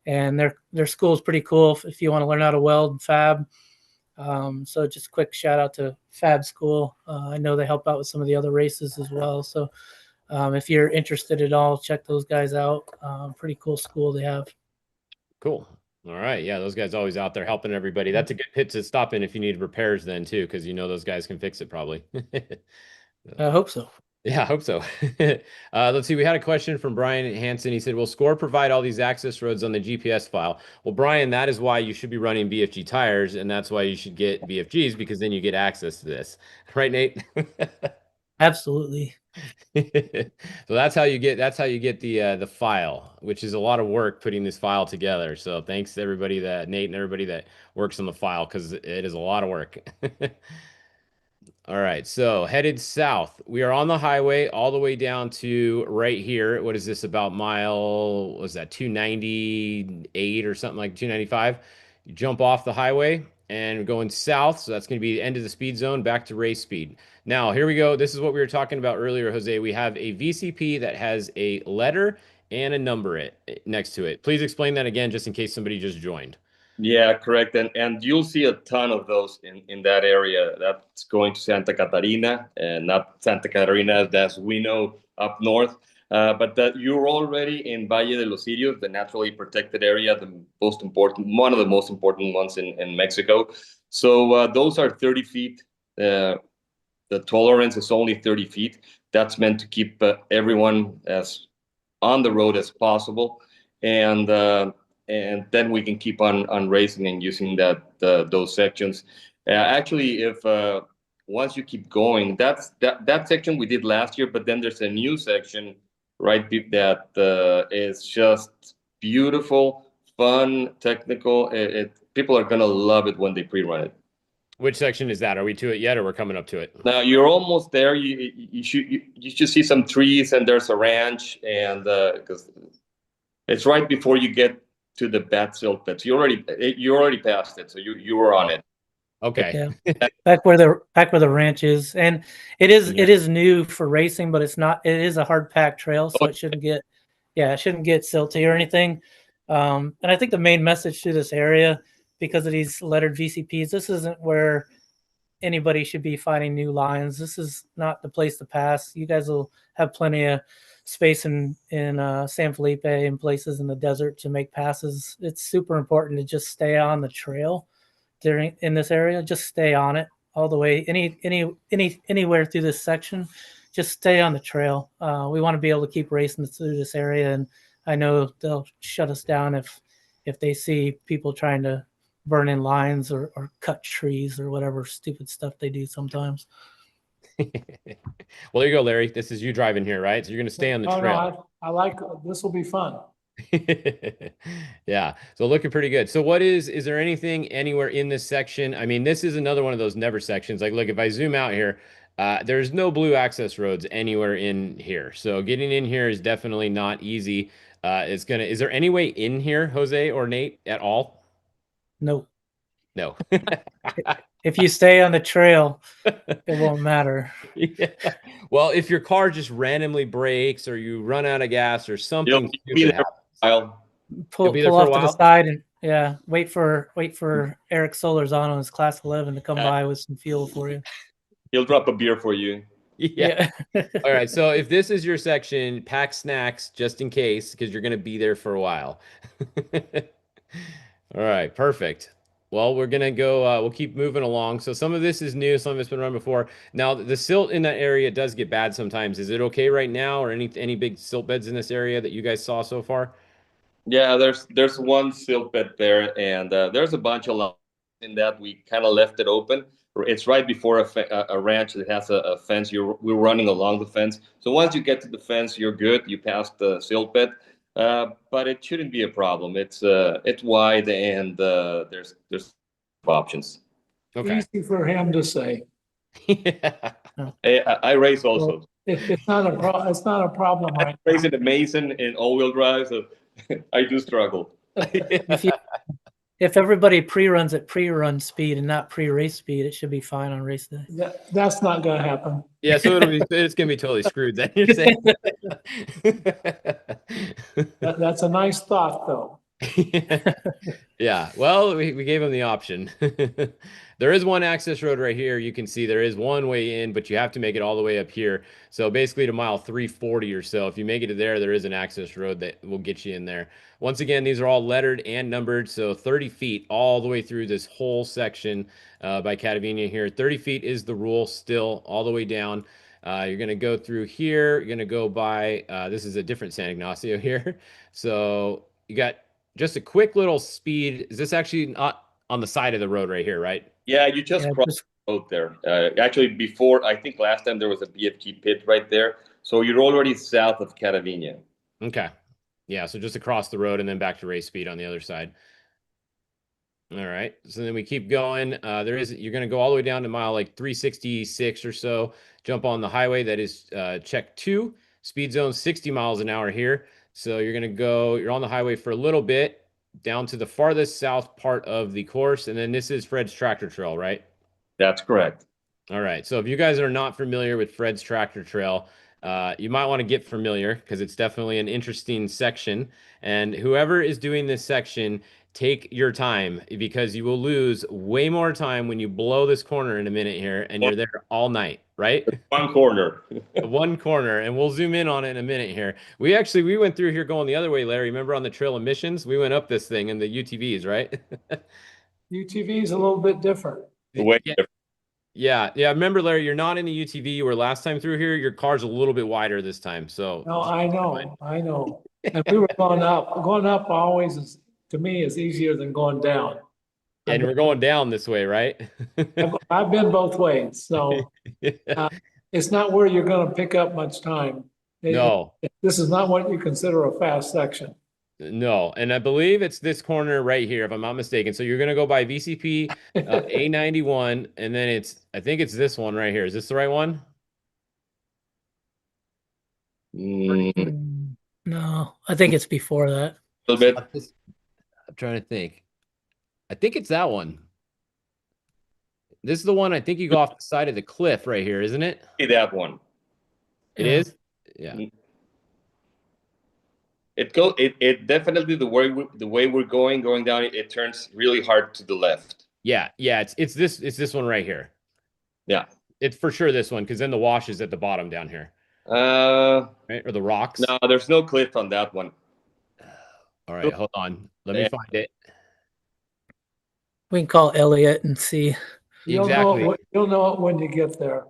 and their school is pretty cool if you want to learn how to weld and fab. So just a quick shout out to Fab School. I know they help out with some of the other races as well. So if you're interested at all, check those guys out. Pretty cool school they have. Cool. All right. Yeah, those guys always out there helping everybody. That's a good pit to stop in if you need repairs then too, because those guys can fix it probably. I hope so. Yeah, I hope so. Let's see. We had a question from Brian Hansen. He said, will SCORE provide all these access roads on the GPS file? Well, Brian, that is why you should be running BFG tires, and that's why you should get BFGs, because then you get access to this. Right, Nate? Absolutely. So that's how you get the file, which is a lot of work putting this file together. So thanks to everybody Nate and everybody that works on the file, because it is a lot of work. All right, so headed south. We are on the highway all the way down to right here. What is this, about mile, was that 298 or something, like 295? You jump off the highway and we're going south, so that's going to be the end of the speed zone, back to race speed. Now, here we go. This is what we were talking about earlier, Jose. We have a VCP that has a letter and a number next to it. Please explain that again, just in case somebody just joined. Yeah, correct. And you'll see a ton of those in that area. That's going to Santa Catarina, and not Santa Catarina as we know up north. But that you're already in Valle de los Cirios, the naturally protected area, one of the most important ones in Mexico. So those are 30 feet. The tolerance is only 30 feet. That's meant to keep everyone as on the road as possible. And then we can keep on racing and using those sections. Actually, if once you keep going, that section we did last year, but then there's a new section, right, that is just beautiful, fun, technical. People are gonna love it when they pre-run it. Which section is that? Are we to it yet, or we're coming up to it? Now you're almost there. You should see some trees, and there's a ranch, and because it's right before you get to the bad silt pits. You already passed it, so you were on it. Okay. Yeah. back where the ranch is, and it is new for racing, but it's not. It is a hard packed trail, so it shouldn't get silty or anything. And I think the main message to this area, because of these lettered VCPs, this isn't where anybody should be finding new lines. This is not the place to pass. You guys will have plenty of space in San Felipe and places in the desert to make passes. It's super important to just stay on the trail in this area. Just stay on it all the way. Anywhere through this section, just stay on the trail. We want to be able to keep racing through this area, and I know they'll shut us down if they see people trying to burn in lines or cut trees or whatever stupid stuff they do sometimes. Well, there you go, Larry. This is you driving here, right? So you're going to stay on the trail. No, I like, this will be fun. Yeah, so looking pretty good. So is there anything anywhere in this section? I mean, this is another one of those never sections. Like, look, if I zoom out here, there's no blue access roads anywhere in here. So getting in here is definitely not easy. Is there any way in here, Jose or Nate, at all? No. No. If you stay on the trail, it won't matter. Yeah. Well, if your car just randomly breaks or you run out of gas or something stupid happens, pull off to the side and wait for Eric Solorzano on his class 11 to come by with some fuel for you. He'll drop a beer for you. Yeah. All right. So if this is your section, pack snacks just in case, because you're going to be there for a while. All right. Perfect. Well, we're going to go, we'll keep moving along. So some of this is new. Some of it's been run before. Now, the silt in that area does get bad sometimes. Is it okay right now, or any big silt beds in this area that you guys saw so far? Yeah, there's one silt bed there, and there's a bunch of lines in that. We kind of left it open. It's right before a ranch that has a fence. We're running along the fence. So once you get to the fence, you're good. You pass the silt bed. But it shouldn't be a problem. It's wide, and there's options. Okay. Easy for him to say. Yeah. I race also. Well, it's not a problem, right? I race in the Mason in all-wheel drive, so I do struggle. If everybody pre-runs at pre-run speed and not pre-race speed, it should be fine on race day. That's not going to happen. Yeah, so it's going to be totally screwed then, you're saying? That's a nice thought, though. Yeah, well, we gave him the option. There is one access road right here. You can see there is one way in, but you have to make it all the way up here. So basically to mile 340 or so, if you make it to there is an access road that will get you in there. Once again, these are all lettered and numbered, so 30 feet all the way through this whole section by Catavenia here. 30 feet is the rule still all the way down. You're going to go through here. You're going to go by, this is a different San Ignacio here. So you got just a quick little speed. Is this actually not on the side of the road right here, right? Yeah, you just crossed the road there. Actually, before, I think last time there was a BFG pit right there. So you're already south of Catavenia. Okay. Yeah, so just across the road and then back to race speed on the other side. All right. So then we keep going. You're going to go all the way down to mile like 366 or so. Jump on the highway. That is check 2. Speed zone 60 miles an hour here. So you're on the highway for a little bit down to the farthest south part of the course. And then this is Fred's Tractor Trail, right? That's correct. All right. So if you guys are not familiar with Fred's Tractor Trail, you might want to get familiar because it's definitely an interesting section. And whoever is doing this section, take your time because you will lose way more time when you blow this corner in a minute here and you're there all night, right? One corner. One corner, and we'll zoom in on it in a minute here. We went through here going the other way, Larry. Remember on the trail of missions? We went up this thing in the UTVs, right? UTV is a little bit different. Way different. Yeah. Remember, Larry, you're not in the UTV you were last time through here. Your car's a little bit wider this time. So no, I know. And we were going up. Going up always is, to me, is easier than going down. And we're going down this way, right? I've been both ways, so it's not where you're going to pick up much time. No. This is not what you consider a fast section. No, and I believe it's this corner right here, if I'm not mistaken. So you're going to go by VCP A91, and then I think it's this one right here. Is this the right one? No, I think it's before that. A little bit. I'm trying to think. I think it's that one. This is the one I think you go off the side of the cliff right here, isn't it? See that one. It Yeah. is? Yeah. It definitely the way we're going down, it turns really hard to the left. Yeah, it's this one right here. Yeah. It's for sure this one, because then the wash is at the bottom down here. Uh, Right? Or the rocks. no, there's no cliff on that one. All right, hold on. Let me find it. We can call Elliot and see. Exactly. You'll know it when you get there.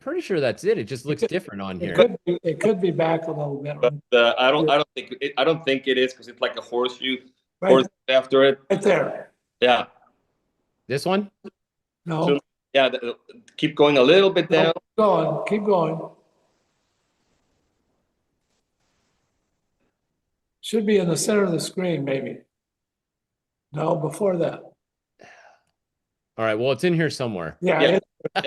Pretty sure that's it. It just looks different on here. It could be back a little bit. But I don't think it is, because it's like a horseshoe Right, after it. right there. Yeah. This one? No, So, yeah. Keep going a little bit down. keep going. Should be in the center of the screen, maybe. No, before that. All right, well, it's in here somewhere. Yeah, Yeah.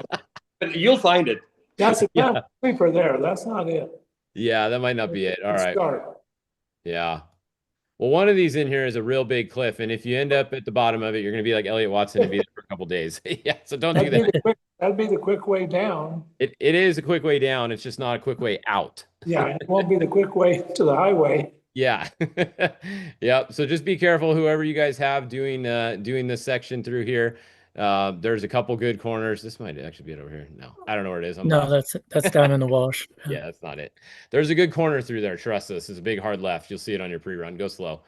You'll find it. that's a Yeah. sleeper there. That's not it. Yeah, that might not be it. All Good right. start. Yeah. Well, one of these in here is a real big cliff, and if you end up at the bottom of it, you're going to be like Elliot Watson and be there for a couple days. Yeah, so don't do that. That'd be the quick way down. It is a quick way down. It's just not a quick way out. Yeah, it won't be the quick way to the highway. Yeah. Yep. So just be careful, whoever you guys have doing this section through here. There's a couple good corners. This might actually be it over here. No, I don't know where it is. No, that's down in the wash. Yeah, that's not it. There's a good corner through there. Trust us. It's a big hard left. You'll see it on your pre-run. Go slow.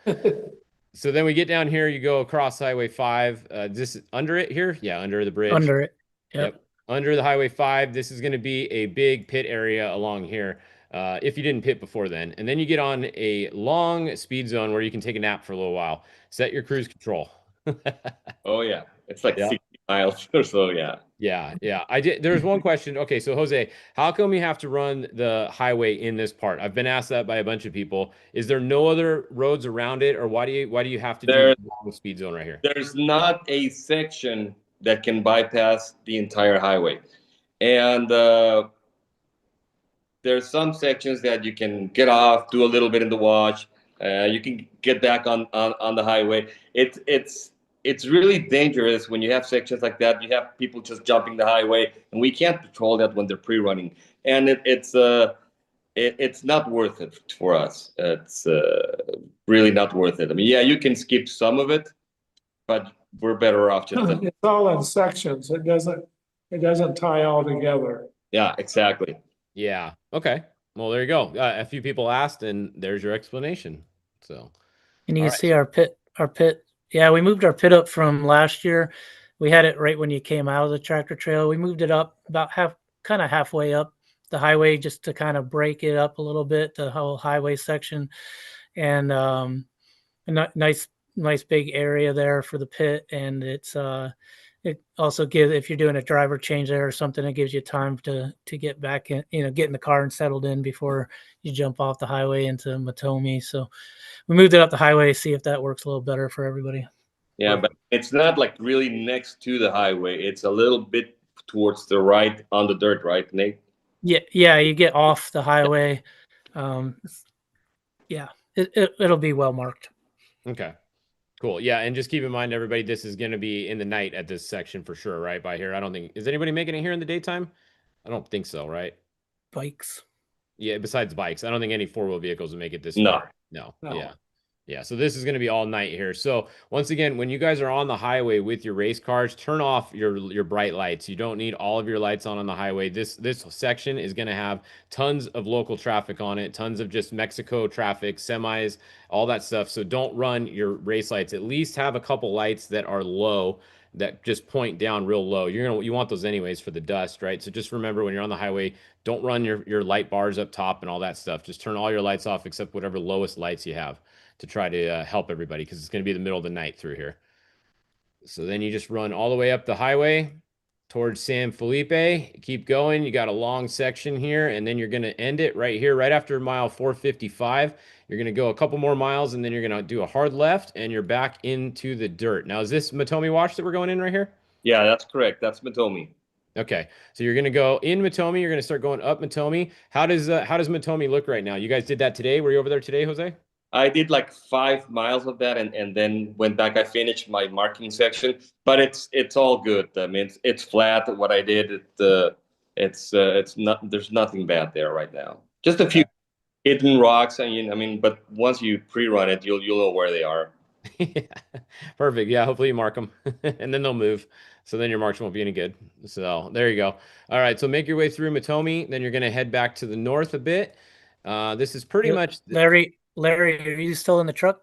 So then we get down here. You go across Highway 5. This under it here. Yeah, under the bridge. Under it. Yep. Under the Highway 5. This is going to be a big pit area along here. If you didn't pit before then. And then you get on a long speed zone where you can take a nap for a little while. Set your cruise control. Oh yeah, it's like Yeah. 60 miles or so. Yeah. Yeah. There's one question. Okay, so Jose, how come you have to run the highway in this part? I've been asked that by a bunch of people. Is there no other roads around it, or why do you have to do the long speed zone right here? There's not a section that can bypass the entire highway, and there's some sections that you can get off, do a little bit in the wash. You can get back on the highway. It's really dangerous when you have sections like that. You have people just jumping the highway, and we can't patrol that when they're pre-running. And it's not worth it for us. It's really not worth it. I mean, yeah, you can skip some of it, but we're better off just. It's all in sections. It doesn't tie all together. Yeah, exactly. Yeah. Okay. Well, there you go. A few people asked, and there's your explanation. So. And you All can see our pit. Yeah, we moved our pit up from last year. We had it right when you came out of the tractor trail. We moved it up about halfway up the highway, just to kind of break it up a little bit, the whole highway section. And a nice big area there for the pit. And it also gives, if you're doing a driver change there or something, it gives you time to get back in, get in the car and settled in before you jump off the highway into Matomi. So we moved it up the highway, see if that works a little better for everybody. Yeah, but it's not like really next to the highway. It's a little bit towards the right on the dirt, right, Nate? Yeah, you get off the highway. Yeah, it'll be well marked. Okay. Cool. Yeah, and just keep in mind, everybody, this is going to be in the night at this section for sure, right? By here, I don't think, is anybody making it here in the daytime? I don't think so, right? Bikes. Yeah, besides bikes, I don't think any four-wheel vehicles will make it this No. far. No. Yeah. So this is going to be all night here. So once again, when you guys are on the highway with your race cars, turn off your bright lights. You don't need all of your lights on the highway. This section is going to have tons of local traffic on it, tons of just Mexico traffic, semis, all that stuff. So don't run your race lights. At least have a couple lights that are low, that just point down real low. You want those anyways for the dust, right? So just remember, when you're on the highway, don't run your light bars up top and all that stuff. Just turn all your lights off except whatever lowest lights you have, to try to help everybody, because it's going to be the middle of the night through here. So then you just run all the way up the highway towards San Felipe. Keep going. You got a long section here, and then you're going to end it right here, right after mile 455. You're going to go a couple more miles, and then you're going to do a hard left, and you're back into the dirt. Now, is this Matomi Wash that we're going in right here? Yeah, that's correct. That's Matomi. Okay, so you're going to go in Matomi. You're going to start going up Matomi. How does Matomi look right now? You guys did that today? Were you over there today, Jose? I did like 5 miles of that and then went back. I finished my marking section, but it's all good. I mean, it's flat. What I did, it's not. There's nothing bad there right now. Just a few hidden rocks, and I mean, but once you pre-run it, you'll know where they are. Yeah. Perfect. Yeah, hopefully you mark them and then they'll move. So then your marks won't be any good. So there you go. All right. So make your way through Matomi. Then you're going to head back to the north a bit. This is pretty much. Larry, are you still in the truck?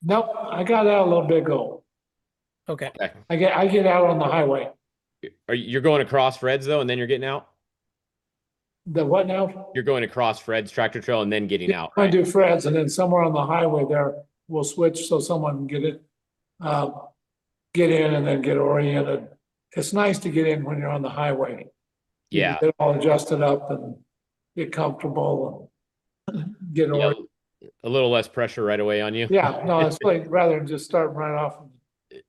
Nope, I got out a little bit ago. Okay. Okay. I get out on the highway. You're going across Fred's though, and then you're getting out? The what now? You're going across Fred's tractor trail and then getting out, I right? do Fred's, and then somewhere on the highway there, we'll switch so someone can get it, get in and then get oriented. It's nice to get in when you're on the highway. You can Yeah. get all adjusted up and get comfortable and get Yeah, oriented. a little less pressure right away on you. Yeah, no, it's like rather than just starting right off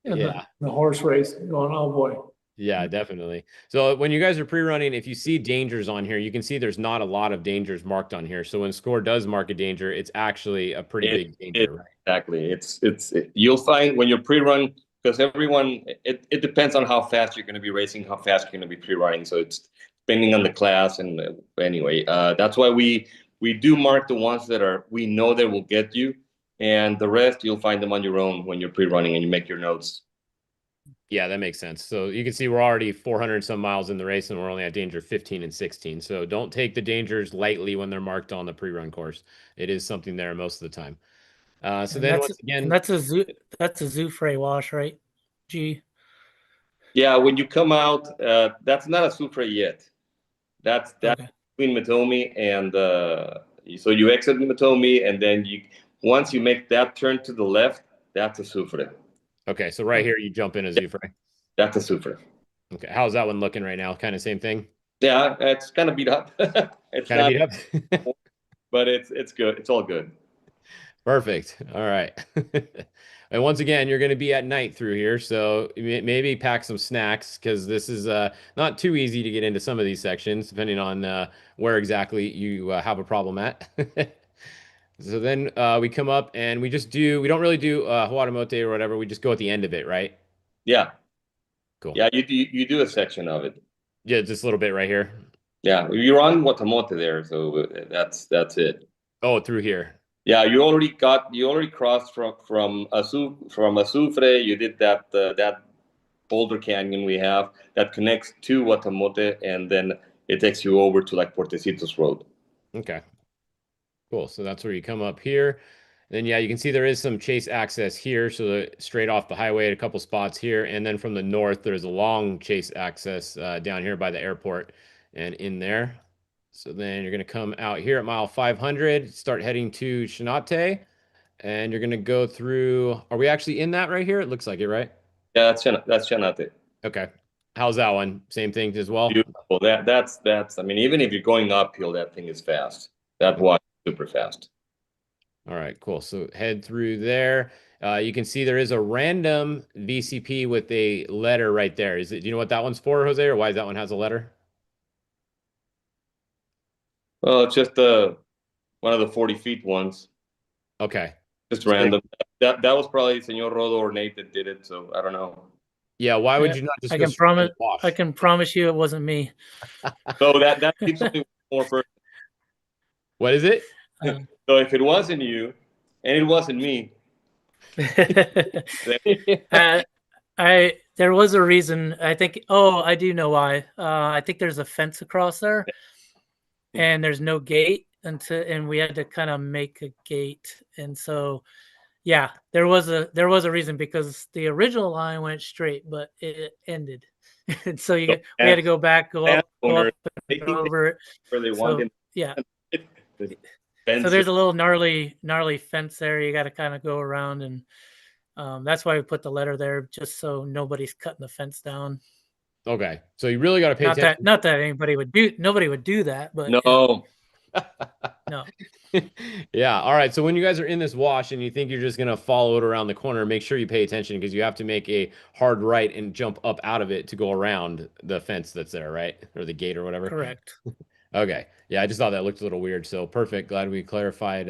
in Yeah. the horse race going, oh boy. Yeah, definitely. So when you guys are pre-running, if you see dangers on here, you can see there's not a lot of dangers marked on here. So when score does mark a danger, it's actually a pretty big danger, right? Exactly. You'll find when you're pre-run, because everyone, it depends on how fast you're going to be racing, how fast you're going to be pre-running. So it's depending on the class. And anyway, that's why we do mark the ones that we know that will get you, and the rest you'll find them on your own when you're pre-running and you make your notes. Yeah, that makes sense. So you can see we're already 400 some miles in the race and we're only at danger 15 and 16. So don't take the dangers lightly when they're marked on the pre-run course. It is something there most of the time. So And then once again, that's a Zoufre wash, right? G. Yeah, when you come out, that's not a Supra yet. That's Okay. between Matomi and so you exit Matomi, and then once you make that turn to the left, that's a Supra. okay, so right here you jump in as Zoufre. That's a Supra. Okay, how's that one looking right now? Kind of same thing? Yeah, it's kind of beat up. It's Kind of not, beat up? but it's good. It's all good. Perfect. All right. And once again, you're going to be at night through here, so maybe pack some snacks because this is not too easy to get into some of these sections, depending on where exactly you have a problem at. So then we come up and we don't really do Huaramote or whatever. We just go at the end of it, right? Yeah. Cool. Yeah, you do a section of it. Yeah, just a little bit right here. Yeah, you're on Guatamote there, so that's it. Oh, through here. Yeah, you already crossed from Azufre. You did that boulder canyon we have that connects to Guatamote, and then it takes you over to like Puertecitos Road. Okay. Cool. So that's where you come up here. Then, yeah, you can see there is some chase access here. So straight off the highway at a couple spots here. And then from the north, there's a long chase access down here by the airport and in there. So then you're going to come out here at mile 500, start heading to Shinate. And you're going to go through. Are we actually in that right here? It looks like it, right? Yeah, that's Chanate. Okay. How's that one? Same thing as well? Beautiful. That's. I mean, even if you're going uphill, that thing is fast. That was super fast. All right, cool. So head through there. You can see there is a random VCP with a letter right there. Do you know what that one's for, Jose, or why that one has a letter? Well, it's just one of the 40 feet ones. Okay. Just random. That was probably Senor Rodo or Nate that did it. So I don't know. Yeah. Why would you not just? I can promise you it wasn't me. So that keeps something more personal. What is it? So if it wasn't you, and it wasn't me, there was a reason. I think. Oh, I do know why. I think there's a fence across there, and there's no gate and we had to kind of make a gate, and so yeah, there was a reason because the original line went straight, but it ended, and so we had to go back, go up and over it. Where they So, wanted. yeah. So there's a little gnarly fence there. You got to kind of go around, and that's why we put the letter there, just so nobody's cutting the fence down. Okay, so you really got to pay attention. Not that nobody would do that, but no. No. Yeah. All right. So when you guys are in this wash and you think you're just gonna follow it around the corner, make sure you pay attention because you have to make a hard right and jump up out of it to go around the fence that's there, right? Or the gate or whatever. Correct. Okay. Yeah, I just thought that looked a little weird. So perfect. Glad we clarified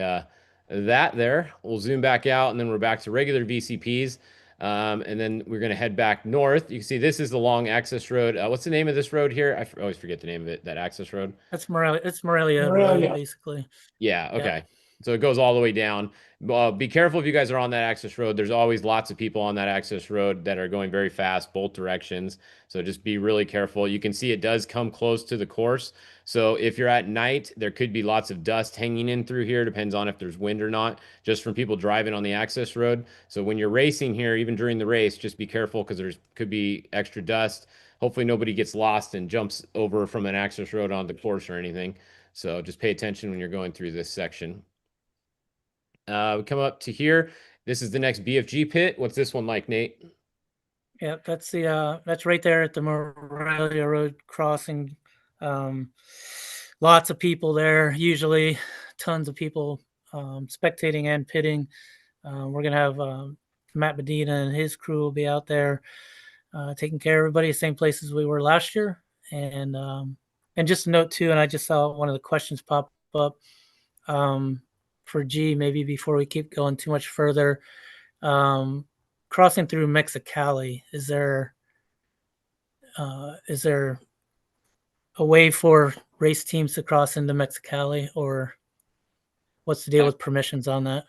that there. We'll zoom back out, and then we're back to regular VCPs. And then we're going to head back north. You can see this is the long access road. What's the name of this road here? I always forget the name of it, that access road. That's Morelia. It's Morelia Morelia. Road, basically. Yeah, okay. So it goes all the way down. Be careful if you guys are on that access road. There's always lots of people on that access road that are going very fast, both directions. So just be really careful. You can see it does come close to the course. So if you're at night, there could be lots of dust hanging in through here. Depends on if there's wind or not, just from people driving on the access road. So when you're racing here, even during the race, just be careful because there's could be extra dust. Hopefully nobody gets lost and jumps over from an access road onto the course or anything. So just pay attention when you're going through this section. We come up to here. This is the next BFG pit. What's this one like, Nate? Yeah, that's that's right there at the Morelia Road crossing. Lots of people there, usually tons of people spectating and pitting. We're gonna have Matt Medina and his crew will be out there taking care of everybody, same place as we were last year. And just a note too, and I just saw one of the questions pop up for G, maybe before we keep going too much further. Crossing through Mexicali, is there a way for race teams to cross into Mexicali, or what's the deal with permissions on that?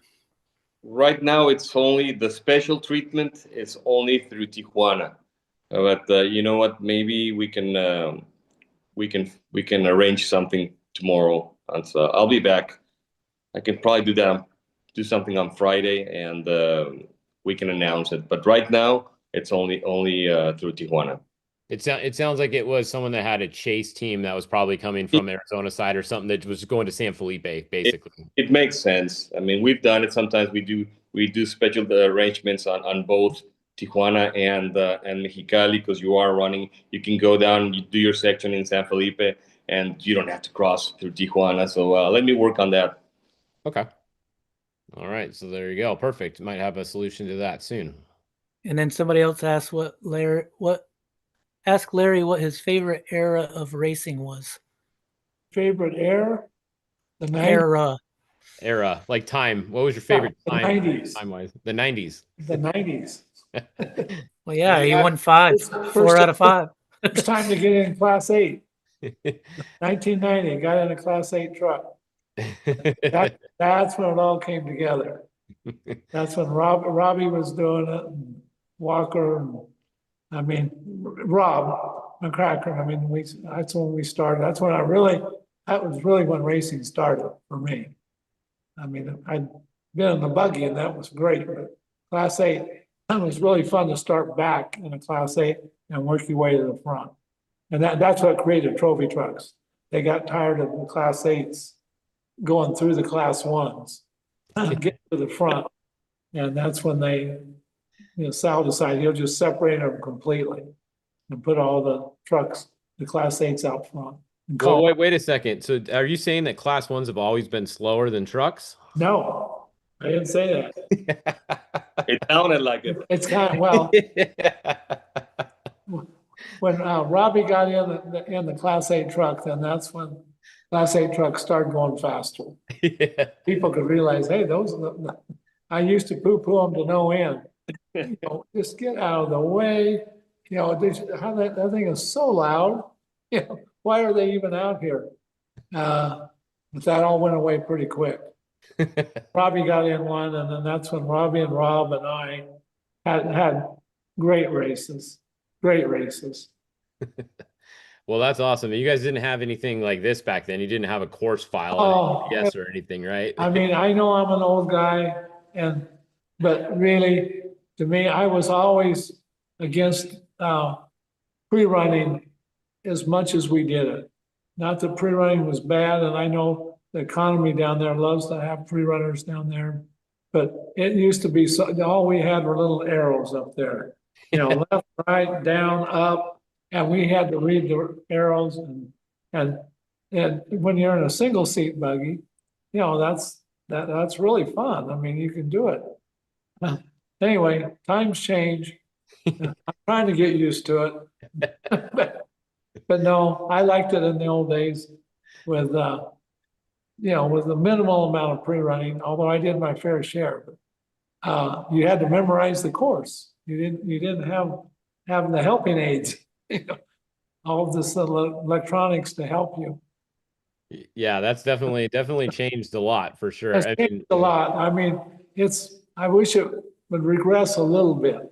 Right now, it's only the special treatment. It's only through Tijuana, but you know what? Maybe we can arrange something tomorrow, and so I'll be back. I can probably do something on Friday, and we can announce it. But right now, it's only through Tijuana. It sounds like it was someone that had a chase team that was probably coming from Arizona side or something that was going to San Felipe, basically. It makes sense. I mean, we've done it. Sometimes we do special arrangements on both Tijuana and Mexicali, because you are running. You can go down, you do your section in San Felipe, and you don't have to cross through Tijuana. So let me work on that. Okay. All right. So there you go. Perfect. Might have a solution to that soon. And then somebody else asked ask Larry what his favorite era of racing was. Favorite era? The 90s. Era, like time. What was your favorite time? 90s. Time-wise, the 90s. The 90s. Well, yeah, he won 4 out of 5. It's time to get in Class 8. 1990, got in a Class 8 truck. That's when it all came together. That's when Robbie was doing it, and Walker, and I mean, Rob McCracken. I mean, that's when we started. That's when that was really when racing started for me. I mean, I'd been in the buggy and that was great, but Class 8, it was really fun to start back in a Class 8 and work your way to the front. And that's what created trophy trucks. They got tired of the Class 8s going through the Class 1s, get to the front. And that's when Sal decided he'll just separate them completely and put all the trucks, the Class 8s out front. Well, wait a second. So are you saying that Class 1s have always been slower than trucks? No, I didn't say that. It sounded like it. It's kind of, well, when Robbie got in the Class 8 truck, then that's when Class 8 trucks started going faster. Yeah. People could realize, hey, I used to poo-poo them to no end. Just get out of the way. That thing is so loud. Why are they even out here? But that all went away pretty quick. Robbie got in one, and then that's when Robbie and Rob and I had great races. Great races. Well, that's awesome. You guys didn't have anything like this back then. You didn't have a course file or anything, right? I mean, I know I'm an old guy, but really, to me, I was always against pre-running as much as we did it. Not that pre-running was bad, and I know the economy down there loves to have pre-runners down there, but it used to be all we had were little arrows up there. Left, right, down, up, and we had to read the arrows. And when you're in a single seat buggy, that's really fun. I mean, you can do it. Anyway, times change. I'm trying to get used to it. But no, I liked it in the old days with with a minimal amount of pre-running, although I did my fair share. But you had to memorize the course. You didn't have the helping aids, all of this electronics to help you. Yeah, that's definitely changed a lot for sure. That's I changed mean, a lot. I mean, I wish it would regress a little bit.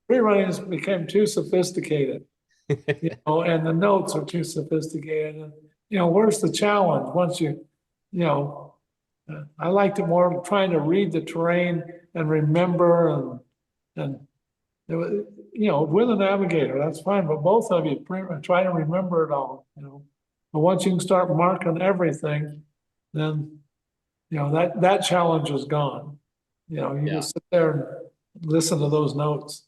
Pre-running became too sophisticated, and the notes are too sophisticated. And, where's the challenge once I liked it more trying to read the terrain and remember and it was, with a navigator, that's fine, but both of you try to remember it all, But once you can start marking everything, then, that challenge is gone. You Yeah. just sit there and listen to those notes.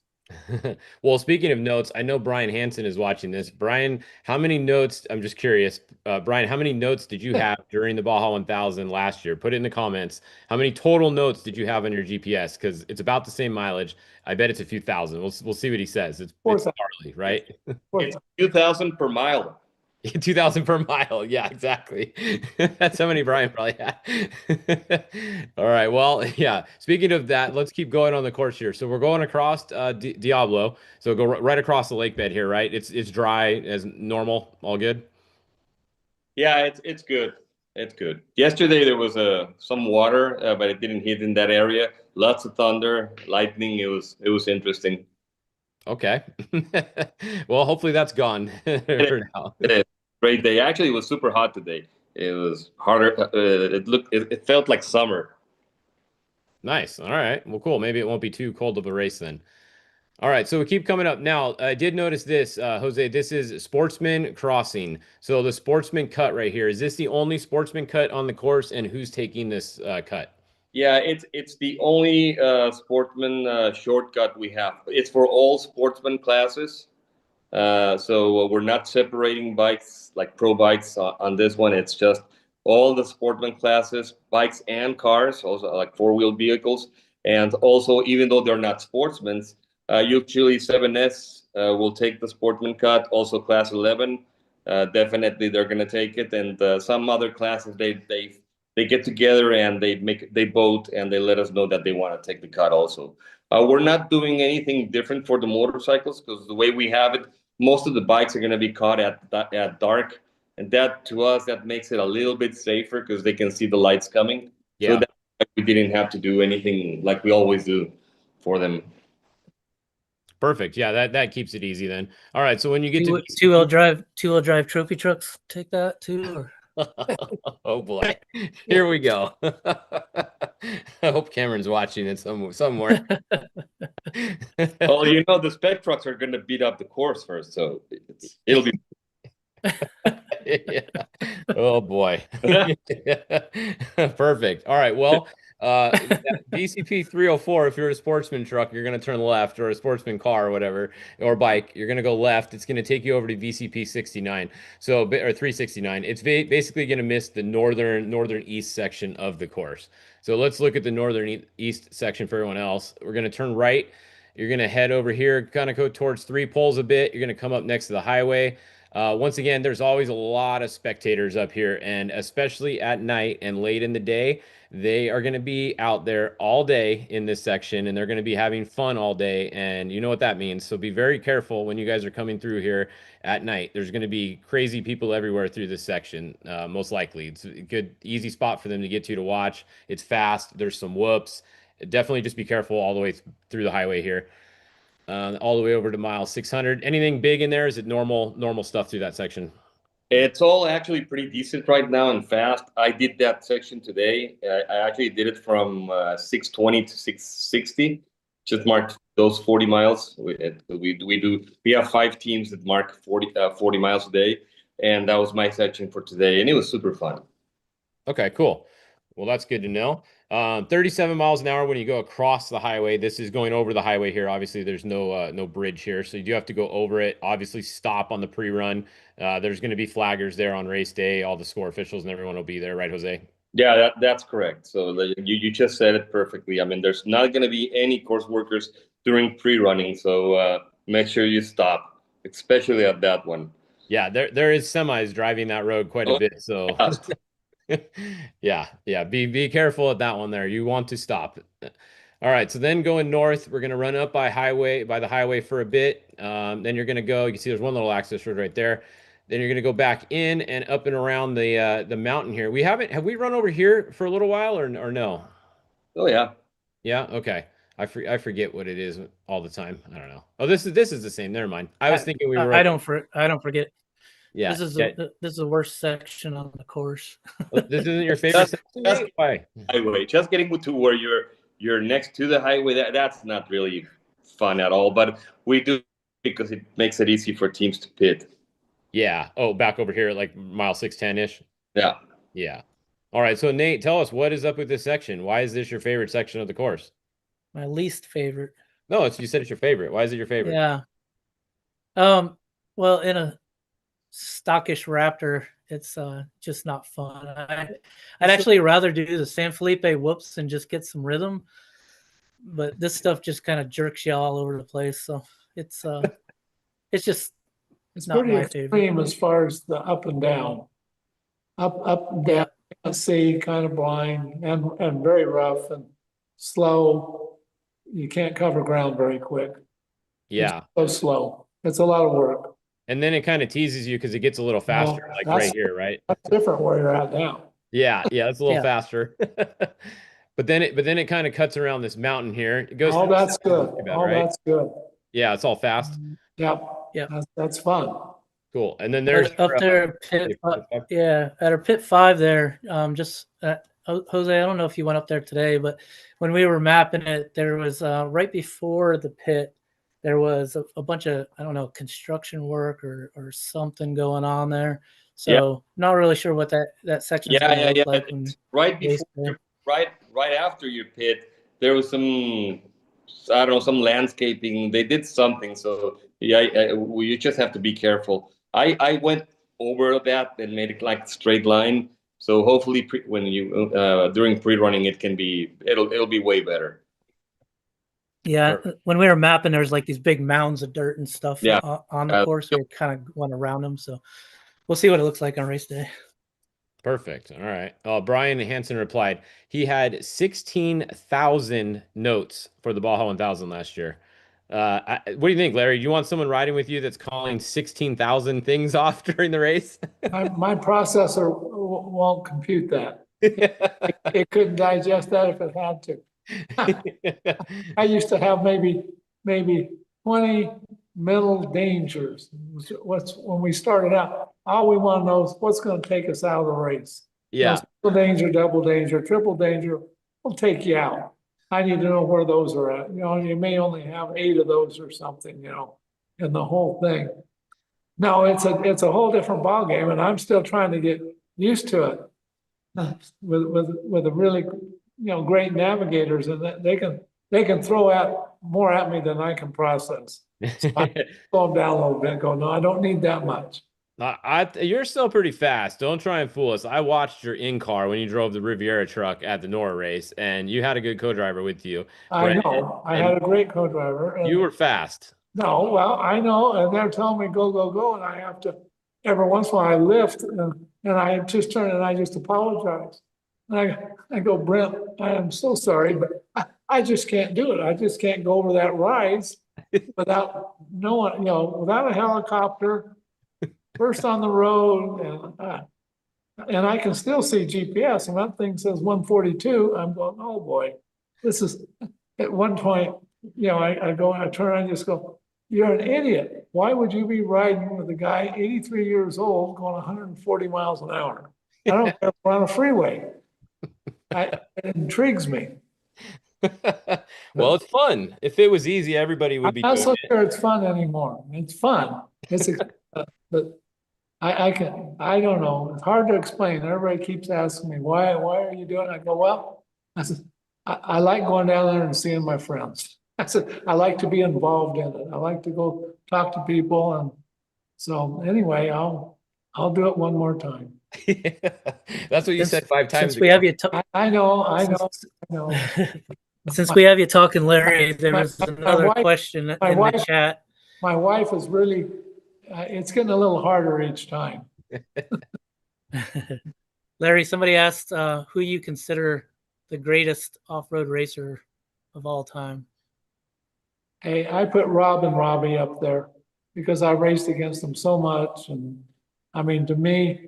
Well, speaking of notes, I know Brian Hansen is watching this. Brian, how many notes? I'm just curious. Brian, how many notes did you have during the Baja 1000 last year? Put it in the comments. How many total notes did you have on your GPS? Because it's about the same mileage. I bet it's a few thousand. We'll see what he says. It's gnarly, right? It's 2,000 per mile. 2,000 per mile. Yeah, exactly. That's how many Brian probably had. All right. Well, yeah. Speaking of that, let's keep going on the course here. So we're going across Diablo. So go right across the lake bed here, right? It's dry as normal. All good. Yeah, it's good. It's good. Yesterday there was some water, but it didn't hit in that area. Lots of thunder, lightning. It was interesting. Okay. Well, hopefully that's gone for now. Great day. Actually, it was super hot today. It was harder. It felt like summer. Nice. All right. Well, cool. Maybe it won't be too cold of a race then. All right, so we keep coming up. Now, I did notice this, Jose, this is Sportsman Crossing. So the Sportsman cut right here, is this the only Sportsman cut on the course, and who's taking this cut? Yeah, it's the only sportsman shortcut we have. It's for all sportsman classes. So we're not separating bikes like pro bikes on this one. It's just all the sportsman classes, bikes and cars, also like four-wheel vehicles. And also, even though they're not sportsmen, usually 7S will take the sportsman cut. Also, class 11, definitely they're going to take it. And some other classes, they get together and they vote and they let us know that they want to take the cut also. We're not doing anything different for the motorcycles because the way we have it, most of the bikes are going to be caught at dark, and that to us that makes it a little bit safer because they can see the lights coming. Yeah. So that we didn't have to do anything like we always do for them. Perfect. Yeah, that keeps it easy then. All right, so when you get to two-wheel drive trophy trucks take that too? Or? Oh boy, here we go. I hope Cameron's watching it somewhere. Well, the spec trucks are going to beat up the course first, so it'll be. Yeah. Oh boy. Perfect. All right. Well, VCP 304, if you're a sportsman truck, you're going to turn left, or a sportsman car or whatever, or bike, you're going to go left. It's going to take you over to VCP 69. So, or 369. It's basically going to miss the northern east section of the course. So let's look at the northern east section for everyone else. We're going to turn right. You're going to head over here, kind of go towards Three Poles a bit. You're going to come up next to the highway. Once again, there's always a lot of spectators up here, and especially at night and late in the day, they are going to be out there all day in this section, and they're going to be having fun all day, and you know what that means. So be very careful when you guys are coming through here at night. There's going to be crazy people everywhere through this section, most likely. It's a good, easy spot for them to get to watch. It's fast. There's some whoops. Definitely just be careful all the way through the highway here. All the way over to mile 600. Anything big in there? Is it normal stuff through that section? It's all actually pretty decent right now and fast. I did that section today. I actually did it from 620 to 660. Just marked those 40 miles. We have 5 teams that mark 40 miles a day, and that was my section for today, and it was super fun. Okay, cool. Well, that's good to know. 37 miles an hour when you go across the highway. This is going over the highway here. Obviously, there's no bridge here, so you do have to go over it. Obviously, stop on the pre-run. There's going to be flaggers there on race day. All the score officials and everyone will be there, right, Jose? Yeah, that's correct. So you just said it perfectly. I mean, there's not going to be any course workers during pre-running, so make sure you stop, especially at that one. Yeah, there is semis driving that road quite a bit. So Yeah, yeah. Be careful at that one there. You want to stop. All right, so then going north, we're gonna run up by the highway for a bit. Then you're gonna go. You can see there's one little access road right there. Then you're gonna go back in and up and around the mountain here. Have we run over here for a little while or no? Oh yeah. Yeah, okay. I forget what it is all the time. I don't know. Oh, this is the same. Never mind. I was thinking we were. I don't forget. Yeah. This is Yeah. this is the worst section on the course. Oh, this isn't your favorite section, Nate? Why? Highway, just getting to where you're next to the highway, that's not really fun at all, but we do because it makes it easy for teams to pit. Yeah. Oh, back over here at like mile 610-ish. Yeah. Yeah. All right. So Nate, tell us what is up with this section. Why is this your favorite section of the course? My least favorite. No, you said it's your favorite. Why is it your favorite? Yeah. Well, in a stockish Raptor, it's just not fun. I'd actually rather do the San Felipe whoops and just get some rhythm, but this stuff just kind of jerks you all over the place. So it's just It's not pretty my favorite. extreme as far as the up and down. Up and down, can't see, kind of blind and very rough and slow. You can't cover ground very quick. Yeah. It's so slow. It's a lot of work. And then it kind of teases you because it gets a little faster, Well, like that's- right here, right? That's different where you're at now. Yeah, yeah, it's a little Yeah. faster. But then it kind of cuts around this mountain here. It goes. All through that's good. not too bad, All right? that's good. Yeah, it's all fast. Yep. Yeah. That's fun. Cool. And then there's Up there, pit, yeah, at our pit 5 there. Jose, I don't know if you went up there today, but when we were mapping it, there was right before the pit, there was a bunch of, I don't know, construction work or something going on there. So not really sure what that section is going to look like. Right before, right after your pit, there was some, I don't know, some landscaping. They did something. So yeah, you just have to be careful. I went over that and made it like a straight line. So hopefully, when you during pre-running, it'll be way better. Yeah, when we were mapping, there was like these big mounds of dirt and stuff on the course. We kind of went around them, so we'll see what it looks like on race day. Perfect. All right. Brian Hansen replied, he had 16,000 notes for the Baja 1000 last year. What do you think, Larry? Do you want someone riding with you that's calling 16,000 things off during the race? My processor won't compute that. It couldn't digest that if it had to. I used to have maybe 20 middle dangers. When we started out, all we want to know is what's going to take us out of the race. Yeah. Single danger, double danger, triple danger will take you out. I need to know where those are at. You may only have 8 of those or something, in the whole thing. No, it's a whole different ballgame, and I'm still trying to get used to it with the really great navigators, and they can throw more at me than I can process. So I slow them down a little bit and go, no, I don't need that much. You're still pretty fast. Don't try and fool us. I watched your in-car when you drove the Riviera truck at the Nora race, and you had a good co-driver with you. I know. I had a great co-driver. You were fast. No, well, I know, and they're telling me go, go, go, and I have to, every once in a while I lift, and I just turn and I just apologize. And I go, Brent, I am so sorry, but I just can't do it. I just can't go over that rise without knowing, without a helicopter, first on the road, and I can still see GPS, and that thing says 142. I'm going, oh boy, this is, at one point, I turn and I just go, you're an idiot. Why would you be riding with a guy 83 years old going 140 miles an hour? I don't care if we're on a freeway. It intrigues me. Well, it's fun. If it was easy, everybody would be I'm not doing so it. sure it's fun anymore. It's fun. But I don't know. It's hard to explain. Everybody keeps asking me, why are you doing it? I go, well, I said, I like going down there and seeing my friends. I said, I like to be involved in it. I like to go talk to people. And so anyway, I'll do it one more time. That's what you said 5 times Since we have you talk, I know. since we have you talking, Larry, there was another wife- question in my the wife- chat. My wife is really, it's getting a little harder each time. Larry, somebody asked who you consider the greatest off-road racer of all time. Hey, I put Rob and Robbie up there because I raced against them so much. And I mean, to me,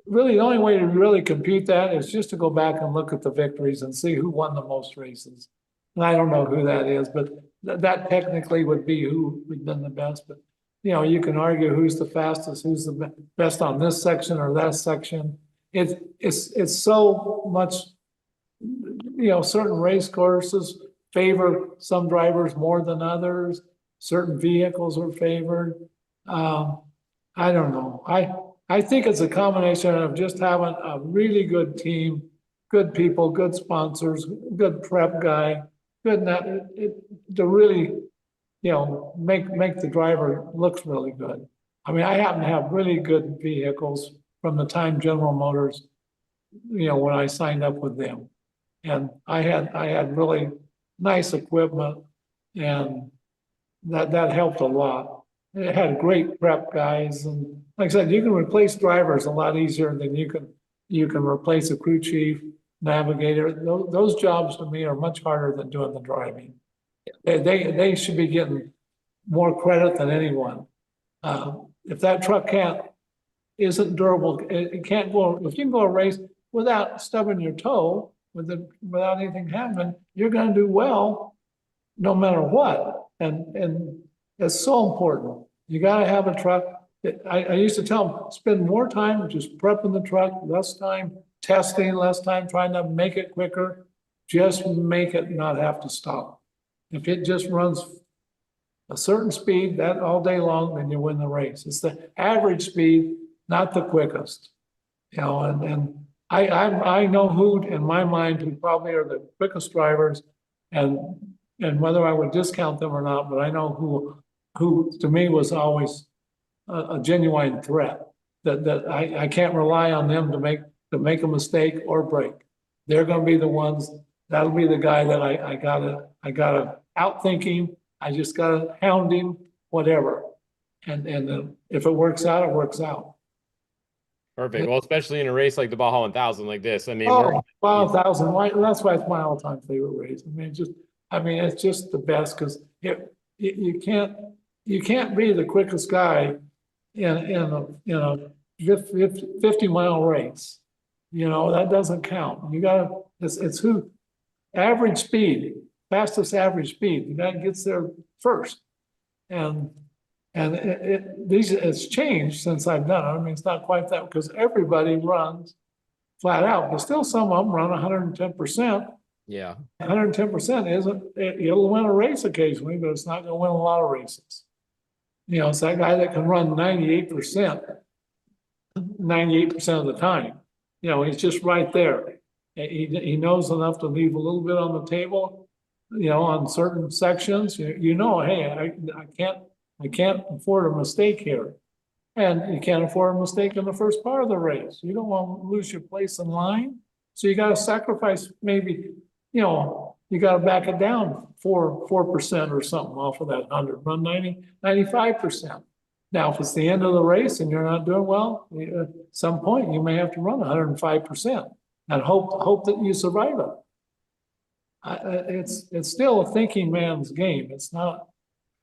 really the only way to really compute that is just to go back and look at the victories and see who won the most races. And I don't know who that is, but that technically would be who would done the best. But you know, you can argue who's the fastest, who's the best on this section or that section. It's so much, you know, certain race courses favor some drivers more than others. Certain vehicles are favored. I don't know. I think it's a combination of just having a really good team, good people, good sponsors, good prep guy, good to really, you know, make the driver looks really good. I mean, I happen to have really good vehicles from the time General Motors, you know, when I signed up with them. And I had really nice equipment, and that helped a lot. It had great prep guys, and like I said, you can replace drivers a lot easier than you can replace a crew chief, navigator. Those jobs to me are much harder than doing the driving. They should be getting more credit than anyone. If that truck isn't durable, it can't go. If you can go a race without stubbing your toe, without anything happening, you're going to do well, no matter what. And it's so important. You got to have a truck. I used to tell them, spend more time just prepping the truck, less time testing, less time trying to make it quicker. Just make it not have to stop. If it just runs a certain speed that all day long, then you win the race. It's the average speed, not the quickest. You know, and I know who in my mind who probably are the quickest drivers, and whether I would discount them or not, but I know who to me was always a genuine threat that I can't rely on them to make a mistake or break. They're going to be the ones. That'll be the guy that I gotta outthink him. I just gotta hound him, whatever. And if it works out, it works out. Perfect. Well, especially in a race like the Baja 1000 like this. I mean, Oh, 1,000. That's why it's my all-time favorite race. I mean, it's just the best because you can't be the quickest guy in a 50-mile race. You know, that doesn't count. It's who average speed, fastest average speed. The guy gets there first. And it's changed since I've done it. I mean, it's not quite that because everybody runs flat out, but still some of them run 110%. yeah. 110% it'll win a race occasionally, but it's not going to win a lot of races. You know, it's that guy that can run 98% of the time. You know, he's just right there. He knows enough to leave a little bit on the table, you know, on certain sections. You know, hey, I can't afford a mistake here. And you can't afford a mistake in the first part of the race. You don't want to lose your place in line. So you got to sacrifice maybe, you know, you got to back it down 4% or something off of that 100, run 95%. Now, if it's the end of the race and you're not doing well, at some point you may have to run 105% and hope that you survive it. It's still a thinking man's game. It's not,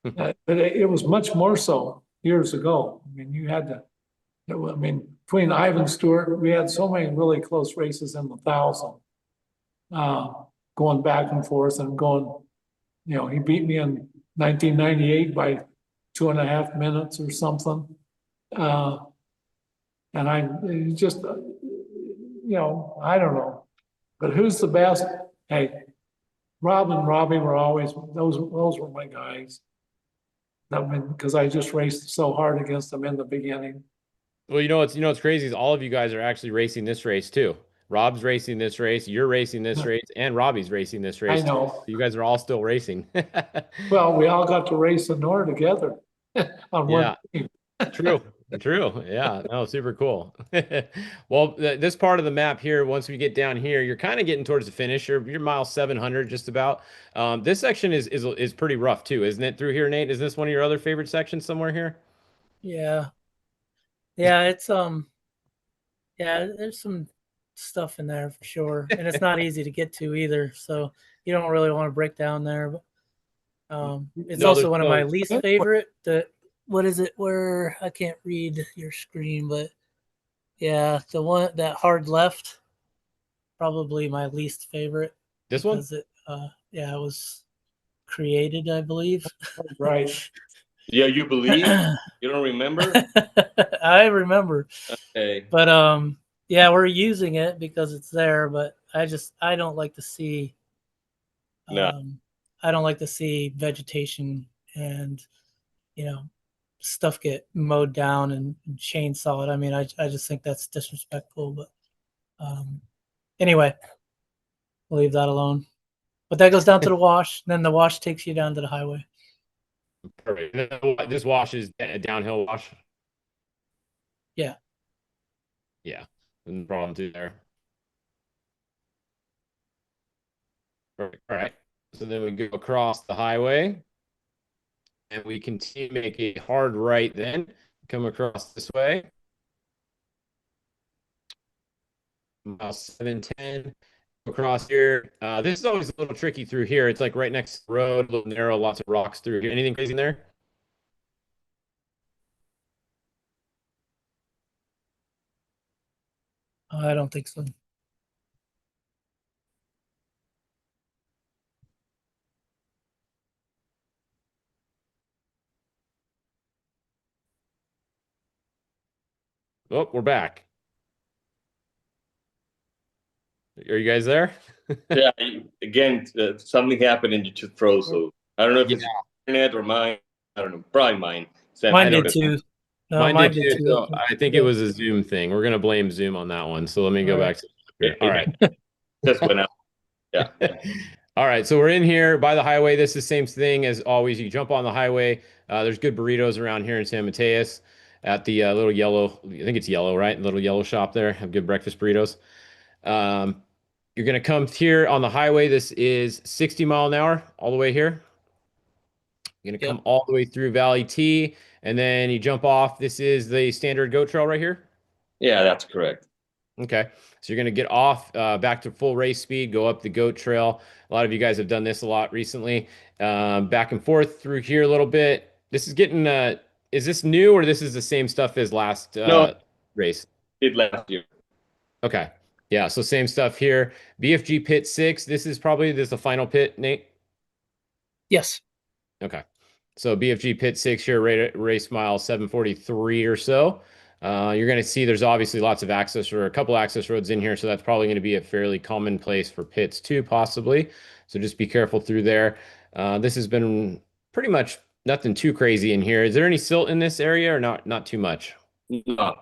but it was much more so years ago. I mean, you had to, I mean, between Ivan Stewart, we had so many really close races in the 1,000, going back and forth and going, you know, he beat me in 1998 by 2.5 minutes or something. And I just, you know, I don't know, but who's the best? Hey, Rob and Robbie were always, those were my guys. I mean, because I just raced so hard against them in the beginning. Well, what's crazy is all of you guys are actually racing this race too. Rob's racing this race, you're racing this race, and Robbie's racing this race. I know. So you guys are all still racing. Well, we all got to race in Nora together on one team. True. Yeah, no, super cool. Well, this part of the map here, once we get down here, you're kind of getting towards the finish. You're mile 700 just about. This section is pretty rough too, isn't it? Through here, Nate, is this one of your other favorite sections somewhere here? Yeah. Yeah, it's Yeah, there's some stuff in there for sure, and it's not easy to get to either. So you don't really want to break down there. But it's No, also there's one of no. my least favorite. The what is it? Where I can't read your screen, but yeah, the one that hard left, probably my least favorite This one? because it was created, I believe. Right. Yeah, you believe? You don't remember? I remember. Okay. But yeah, we're using it because it's there, but I don't like to see No. I don't like to see vegetation and stuff get mowed down and chainsawed. I mean, I just think that's disrespectful, but anyway, we'll leave that alone. But that goes down to the wash, then the wash takes you down to the highway. Perfect. This wash is a downhill wash. Yeah. Yeah, no problem through there. Perfect. All right. So then we go across the highway and we continue to make a hard right then. Come across this way. Mile 710. Across here. This is always a little tricky through here. It's like right next to the road, a little narrow, lots of rocks through here. Anything crazy in there? I don't think so. Oh, we're back. Are you guys there? Yeah, again, something happened and you just froze. So I don't know if it's internet or mine. I don't know. Probably mine. Mine did too. No, Mine did did too. So I think it was a Zoom thing. We're gonna blame Zoom on that one. So let me go All right. back to here. All right. Just went out. Yeah. All right. So we're in here by the highway. This is the same thing as always. You jump on the highway. There's good burritos around here in San Mateus at the little yellow, I think it's yellow, right? Little yellow shop there. Have good breakfast burritos. You're going to come here on the highway. This is 60 mile an hour all the way here. You're going to come all the way through Valley T, and then you jump off. This is the standard goat trail right here. Yeah, that's correct. Okay. So you're going to get off back to full race speed, go up the goat trail. A lot of you guys have done this a lot recently. Back and forth through here a little bit. This is getting, is this new or this is the same stuff as last No. race? Did last year. Okay. Yeah. So same stuff here. BFG pit 6. This is the final pit, Nate? Yes. Okay. So BFG pit 6 here, race mile 743 or so. You're going to see there's obviously lots of access or a couple access roads in here. So that's probably going to be a fairly common place for pits too, possibly. So just be careful through there. This has been pretty much nothing too crazy in here. Is there any silt in this area or not too much? No.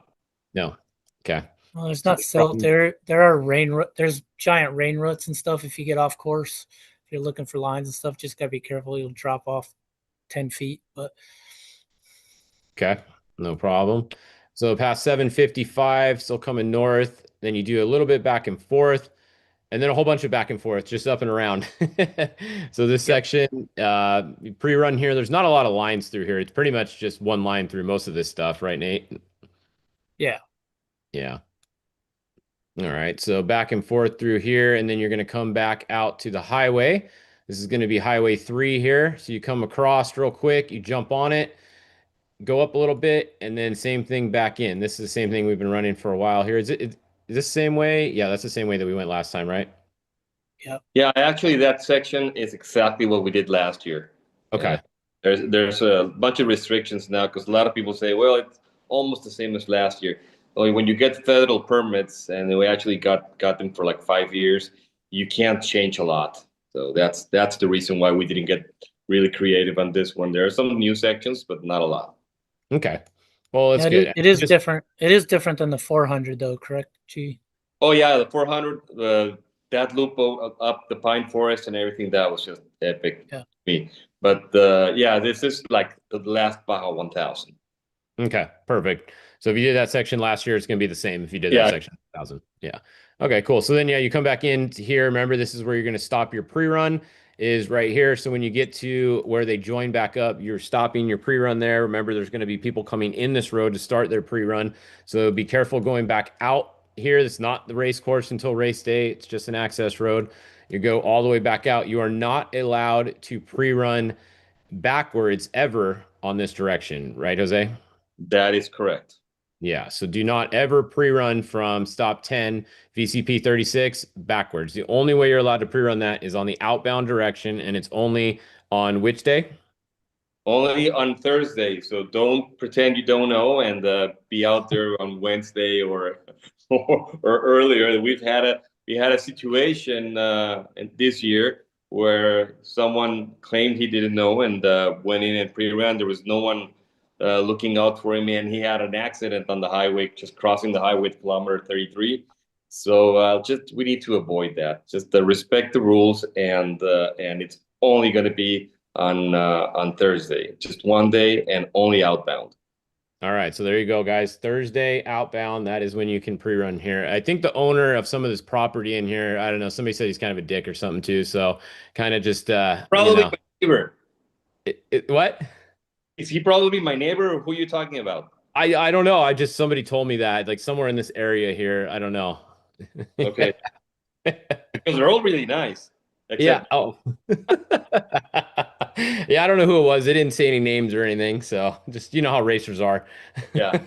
No. Okay. Well, there's not silt. There are there's giant rain roots and stuff. If you get off course, if you're looking for lines and stuff, just gotta be careful. You'll drop off 10 feet. But okay, no problem. So past 755, still coming north. Then you do a little bit back and forth, and then a whole bunch of back and forth, just up and around. So this section, pre-run here, there's not a lot of lines through here. It's pretty much just one line through most of this stuff, right, Nate? yeah. Yeah. All right, so back and forth through here, and then you're going to come back out to the highway. This is going to be Highway 3 here. So you come across real quick, you jump on it, go up a little bit, and then same thing back in. This is the same thing we've been running for a while here. Is this the same way? Yeah, that's the same way that we went last time, right? Yeah. Yeah, actually, that section is exactly what we did last year. Okay. There's a bunch of restrictions now because a lot of people say, well, it's almost the same as last year. Only when you get federal permits, and we actually got them for like 5 years, you can't change a lot. So that's the reason why we didn't get really creative on this one. There are some new sections, but not a lot. Okay. Well, that's good. It is different. It is different than the 400 though, correct? G. Oh yeah, the 400, that loop up the pine forest and everything, that was just epic. Yeah. To me. But yeah, this is like the last Baja 1000. Okay, perfect. So if you did that section last year, it's going to be the same if you did that section 1000. Yeah. Okay, cool. So then, yeah, you come back in here. Remember, this is where you're going to stop your pre-run is right here. So when you get to where they join back up, you're stopping your pre-run there. Remember, there's going to be people coming in this road to start their pre-run. So be careful going back out here. It's not the race course until race day. It's just an access road. You go all the way back out. You are not allowed to pre-run backwards ever on this direction, right, Jose? That is correct. Yeah, so do not ever pre-run from stop 10, VCP 36 backwards. The only way you're allowed to pre-run that is on the outbound direction, and it's only on which day? Only on Thursday, so don't pretend you don't know and be out there on Wednesday or or earlier. We had a situation this year where someone claimed he didn't know and went in and pre-ran. There was no one looking out for him, and he had an accident on the highway, just crossing the highway at kilometer 33. So we need to avoid that. Just respect the rules, and it's only going to be on Thursday, just one day and only outbound. All right, so there you go, guys. Thursday outbound. That is when you can pre-run here. I think the owner of some of this property in here, I don't know, somebody said he's kind of a dick or something too. So kind of just Probably my neighbor. What? Is he probably my neighbor, or who are you talking about? I don't know. Somebody told me that, like somewhere in this area here. I don't know. Okay. Because they're all really nice. Yeah. Oh. Yeah, I don't know who it was. They didn't say any names or anything. So just, you know how racers are. Yeah.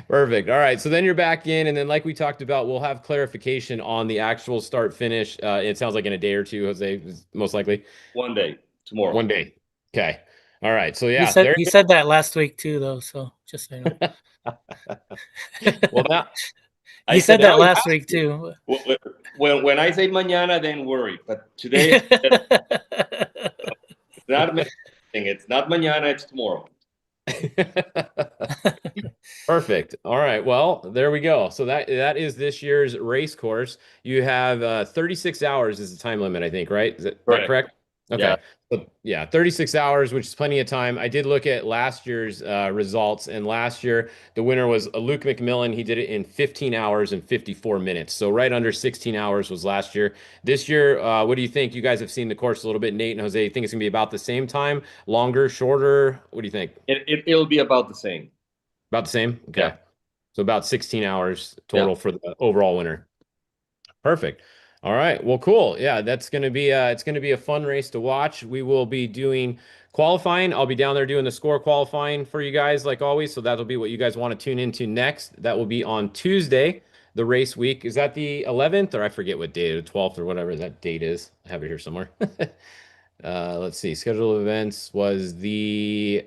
Perfect. All right. So then you're back in. And then, like we talked about, we'll have clarification on the actual start finish. It sounds like in a day or two, Jose, most likely. One day, tomorrow. One day. Okay. All right. So yeah, he said that last week too, though. So just so you know. Well, now he said that last week too. When I say mañana, then worry. But today, it's not mañana, it's tomorrow. Perfect. All right. Well, there we go. So that is this year's race course. You have 36 hours is the time limit, I think, right? Is that correct? Okay. Yeah. But yeah, 36 hours, which is plenty of time. I did look at last year's results, and last year the winner was Luke McMillan. He did it in 15 hours and 54 minutes. So right under 16 hours was last year. This year, what do you think? You guys have seen the course a little bit. Nate and Jose, you think it's going to be about the same time? Longer, shorter? What do you think? It'll be about the same. About the same? Okay. Yeah. So about 16 hours total for the overall winner. Perfect. All right. Well, cool. Yeah, that's going to be it's going to be a fun race to watch. We will be doing qualifying. I'll be down there doing the score qualifying for you guys like always. So that'll be what you guys want to tune into next. That will be on Tuesday, the race week. Is that the 11th or I forget what day, the 12th or whatever that date is. I have it here somewhere. Let's see. Schedule of events was the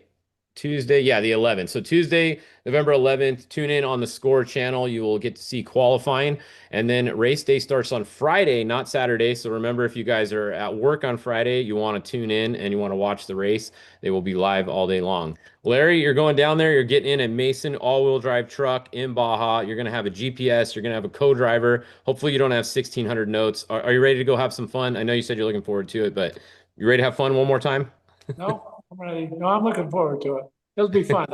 Tuesday, yeah, the 11th. So Tuesday, November 11th, tune in on the Score channel. You will get to see qualifying. And then race day starts on Friday, not Saturday. So remember, if you guys are at work on Friday, you want to tune in and you want to watch the race, they will be live all day long. Larry, you're going down there. You're getting in a Mason all-wheel drive truck in Baja. You're going to have a GPS. You're going to have a co-driver. Hopefully you don't have 1,600 notes. Are you ready to go have some fun? I know you said you're looking forward to it, but you ready to have fun one more time? No, I'm ready. No, I'm looking forward to it. It'll be fun.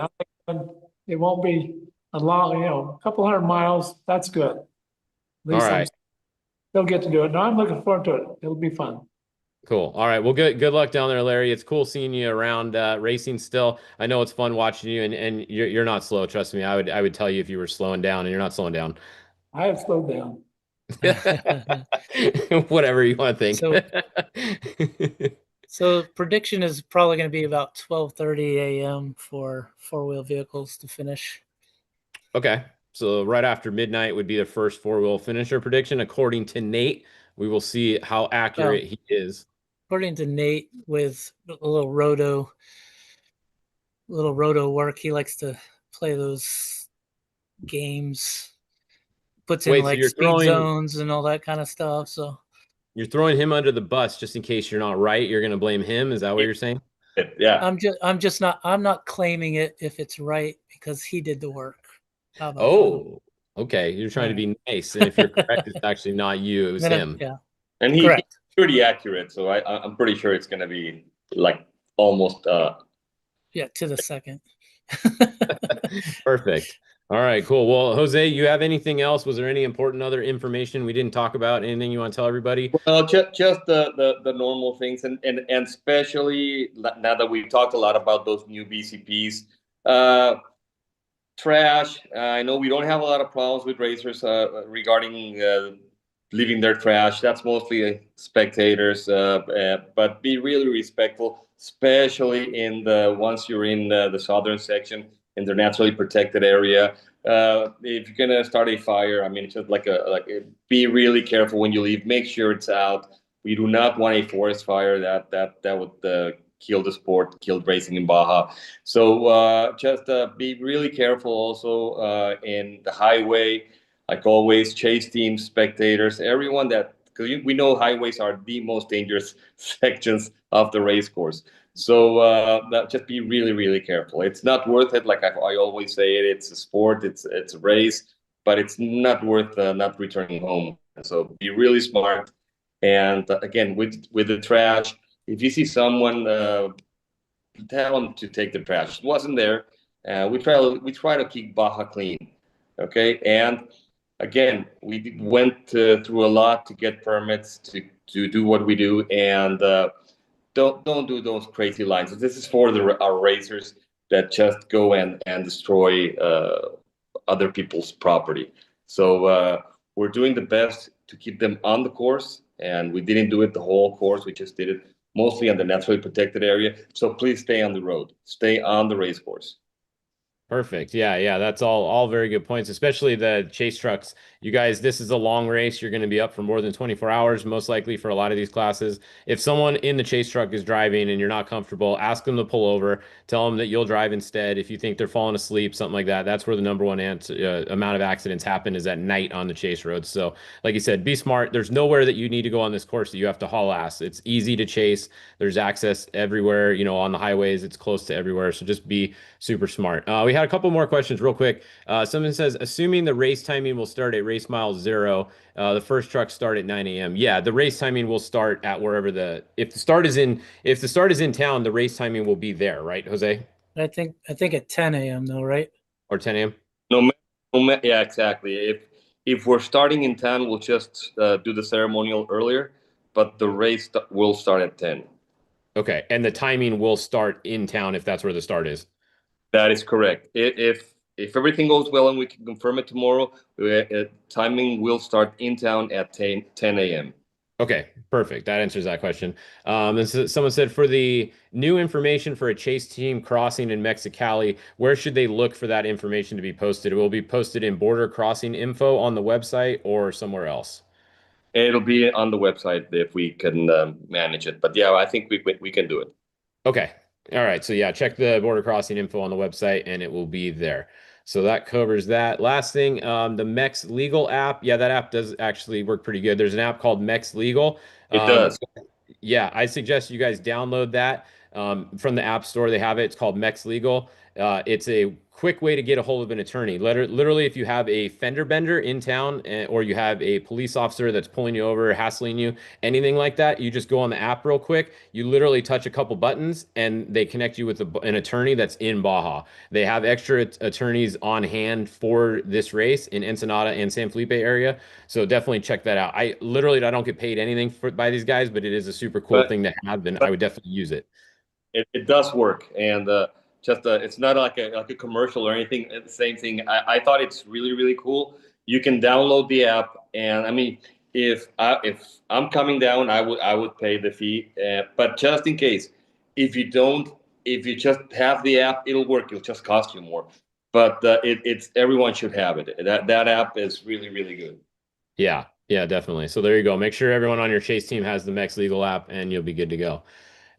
It won't be a long, a couple hundred miles. That's good. At least all right. They'll get to do it. No, I'm looking forward to it. It'll be fun. Cool. All right. Well, good luck down there, Larry. It's cool seeing you around racing still. I know it's fun watching you, and you're not slow. Trust me. I would tell you if you were slowing down, and you're not slowing down. I have slowed down. Whatever you want to think. So prediction is probably going to be about 12:30 a.m. for four-wheel vehicles to finish. Okay. So right after midnight would be the first four-wheel finisher prediction. According to Nate, we will see how accurate he is. According to Nate, with a little roto work, he likes to play those games. Puts in like speed zones and all that kind of stuff. So you're throwing him under the bus just in case you're not right. You're going to blame him. Is that what you're saying? Yeah. I'm not claiming it if it's right because he did the work. How about that? Okay. You're trying to be nice. And if you're correct, it's actually not you. It was him. Yeah. And he's pretty accurate. So I'm pretty sure it's going to be like almost. To the second. Perfect. All right, cool. Well, Jose, you have anything else? Was there any important other information we didn't talk about? Anything you want to tell everybody? Well, just the normal things, and especially now that we've talked a lot about those new BCPs, trash. I know we don't have a lot of problems with racers regarding leaving their trash. That's mostly spectators, but be really respectful, especially in the once you're in the southern section in the naturally protected area. If you're gonna start a fire, I mean, it's just be really careful when you leave. Make sure it's out. We do not want a forest fire that would kill the sport, kill racing in Baja. So just be really careful also in the highway. Like always, chase teams, spectators, everyone because we know highways are the most dangerous sections of the race course. So just be really, really careful. It's not worth it. Like I always say, it's a sport, it's a race, but it's not worth not returning home. So be really smart. And again, with the trash, if you see someone, tell them to take the trash. It wasn't there. We try to keep Baja clean. Okay, and again, we went through a lot to get permits to do what we do, and don't do those crazy lines. This is for our racers that just go and destroy other people's property. So we're doing the best to keep them on the course, and we didn't do it the whole course. We just did it mostly on the naturally protected area. So please stay on the road, stay on the race course. Perfect. Yeah, that's all very good points, especially the chase trucks. You guys, this is a long race. You're going to be up for more than 24 hours, most likely for a lot of these classes. If someone in the chase truck is driving and you're not comfortable, ask them to pull over. Tell them that you'll drive instead. If you think they're falling asleep, something like that, that's where the number one amount of accidents happen is at night on the chase roads. So, like you said, be smart. There's nowhere that you need to go on this course that you have to haul ass. It's easy to chase. There's access everywhere, on the highways. It's close to everywhere. So just be super smart. We had a couple more questions real quick. Someone says, assuming the race timing will start at race mile 0, the first trucks start at 9 a.m. Yeah, the race timing will start at wherever if the start is in town, the race timing will be there, right, Jose? I think at 10 a.m. though, right? Or 10 a.m. Yeah, exactly. If we're starting in town, we'll just do the ceremonial earlier, but the race will start at 10. Okay, and the timing will start in town if that's where the start is. That is correct. If everything goes well and we can confirm it tomorrow, timing will start in town at 10 a.m. Okay, perfect. That answers that question. And so someone said for the new information for a chase team crossing in Mexicali, where should they look for that information to be posted? It will be posted in border crossing info on the website or somewhere else. It'll be on the website if we can manage it. But yeah, I think we can do it. Okay. All right. So yeah, check the border crossing info on the website and it will be there. So that covers that. Last thing, the Mex Legal app. Yeah, that app does actually work pretty good. There's an app called Mex Legal. It does. Yeah, I suggest you guys download that from the App Store. They have it. It's called Mex Legal. It's a quick way to get a hold of an attorney. Literally, if you have a fender bender in town or you have a police officer that's pulling you over, hassling you, anything like that, you just go on the app real quick. You literally touch a couple buttons and they connect you with an attorney that's in Baja. They have extra attorneys on hand for this race in Ensenada and San Felipe area. So definitely check that out. I don't get paid anything by these guys, but it is a super cool thing to have, and I would definitely use it. It does work, and it's not like a commercial or anything. It's the same thing. I thought it's really, really cool. You can download the app, and I mean, if I'm coming down, I would pay the fee. But just in case, if you just have the app, it'll work. It'll just cost you more. But it's everyone should have it. That app is really, really good. Yeah, definitely. So there you go. Make sure everyone on your chase team has the Mex Legal app, and you'll be good to go.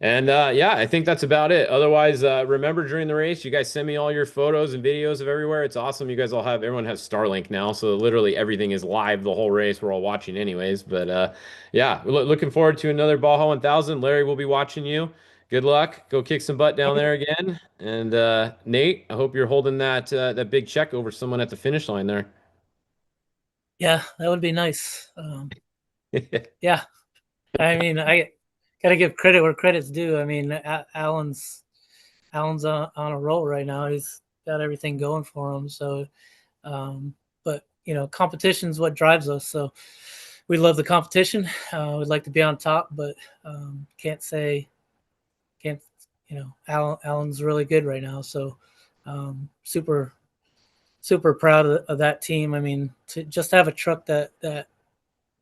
And yeah, I think that's about it. Otherwise, remember during the race, you guys send me all your photos and videos of everywhere. It's awesome. You guys everyone has Starlink now, so literally everything is live the whole race. We're all watching anyways. But yeah, looking forward to another Baja 1000. Larry will be watching you. Good luck. Go kick some butt down there again. And Nate, I hope you're holding that big check over someone at the finish line there. Yeah, that would be nice. Yeah, I mean, I gotta give credit where credit's due. I mean, Alan's on a roll right now. He's got everything going for him. So, but competition's what drives us. So we love the competition. We'd like to be on top, but Alan's really good right now. So super super proud of that team. I mean, to just have a truck that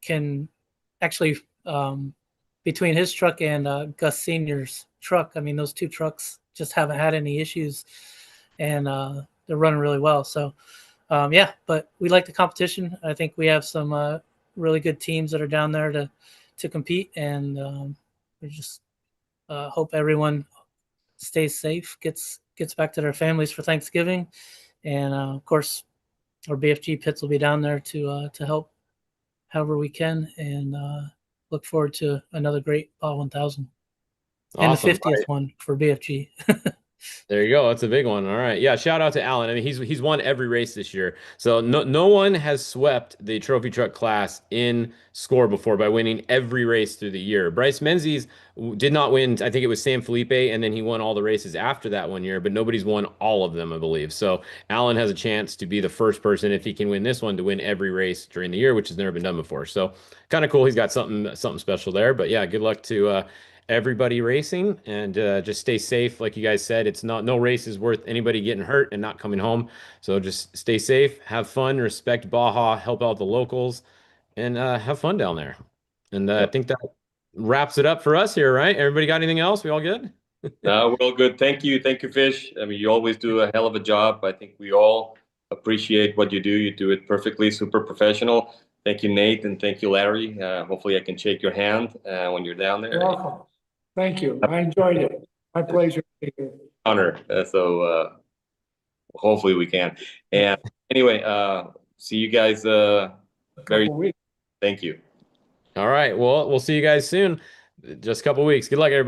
can actually, between his truck and Gus Senior's truck, I mean, those two trucks just haven't had any issues, and they're running really well. So, yeah, but we like the competition. I think we have some really good teams that are down there to compete, and we just hope everyone stays safe, gets back to their families for Thanksgiving, and of course, our BFG pits will be down there to help however we can, and look forward to another great Baja 1000 and the Awesome. 50th one for BFG. There you go. That's a big one. All right. Yeah. Shout out to Alan. I mean, he's won every race this year. So no one has swept the trophy truck class in score before by winning every race through the year. Bryce Menzies did not win. I think it was San Felipe, and then he won all the races after that one year, but nobody's won all of them, I believe. So Alan has a chance to be the first person, if he can win this one, to win every race during the year, which has never been done before. So kind of cool. He's got something special there. But yeah, good luck to everybody racing, and just stay safe. Like you guys said, it's no race is worth anybody getting hurt and not coming home. So just stay safe, have fun, respect Baja, help out the locals, and have fun down there. And I think that wraps it up for us here, right? Everybody got anything else? We all good? We're all good. Thank you, Fish. I mean, you always do a hell of a job. I think we all appreciate what you do. You do it perfectly, super professional. Thank you, Nate, and thank you, Larry. Hopefully, I can shake your hand when you're down there. You're welcome. Thank you. I enjoyed it. My pleasure. Honor. So hopefully we can. And anyway, see you guys very. Weeks. Thank you. All right. Well, we'll see you guys soon. Just a couple weeks. Good luck, everybody.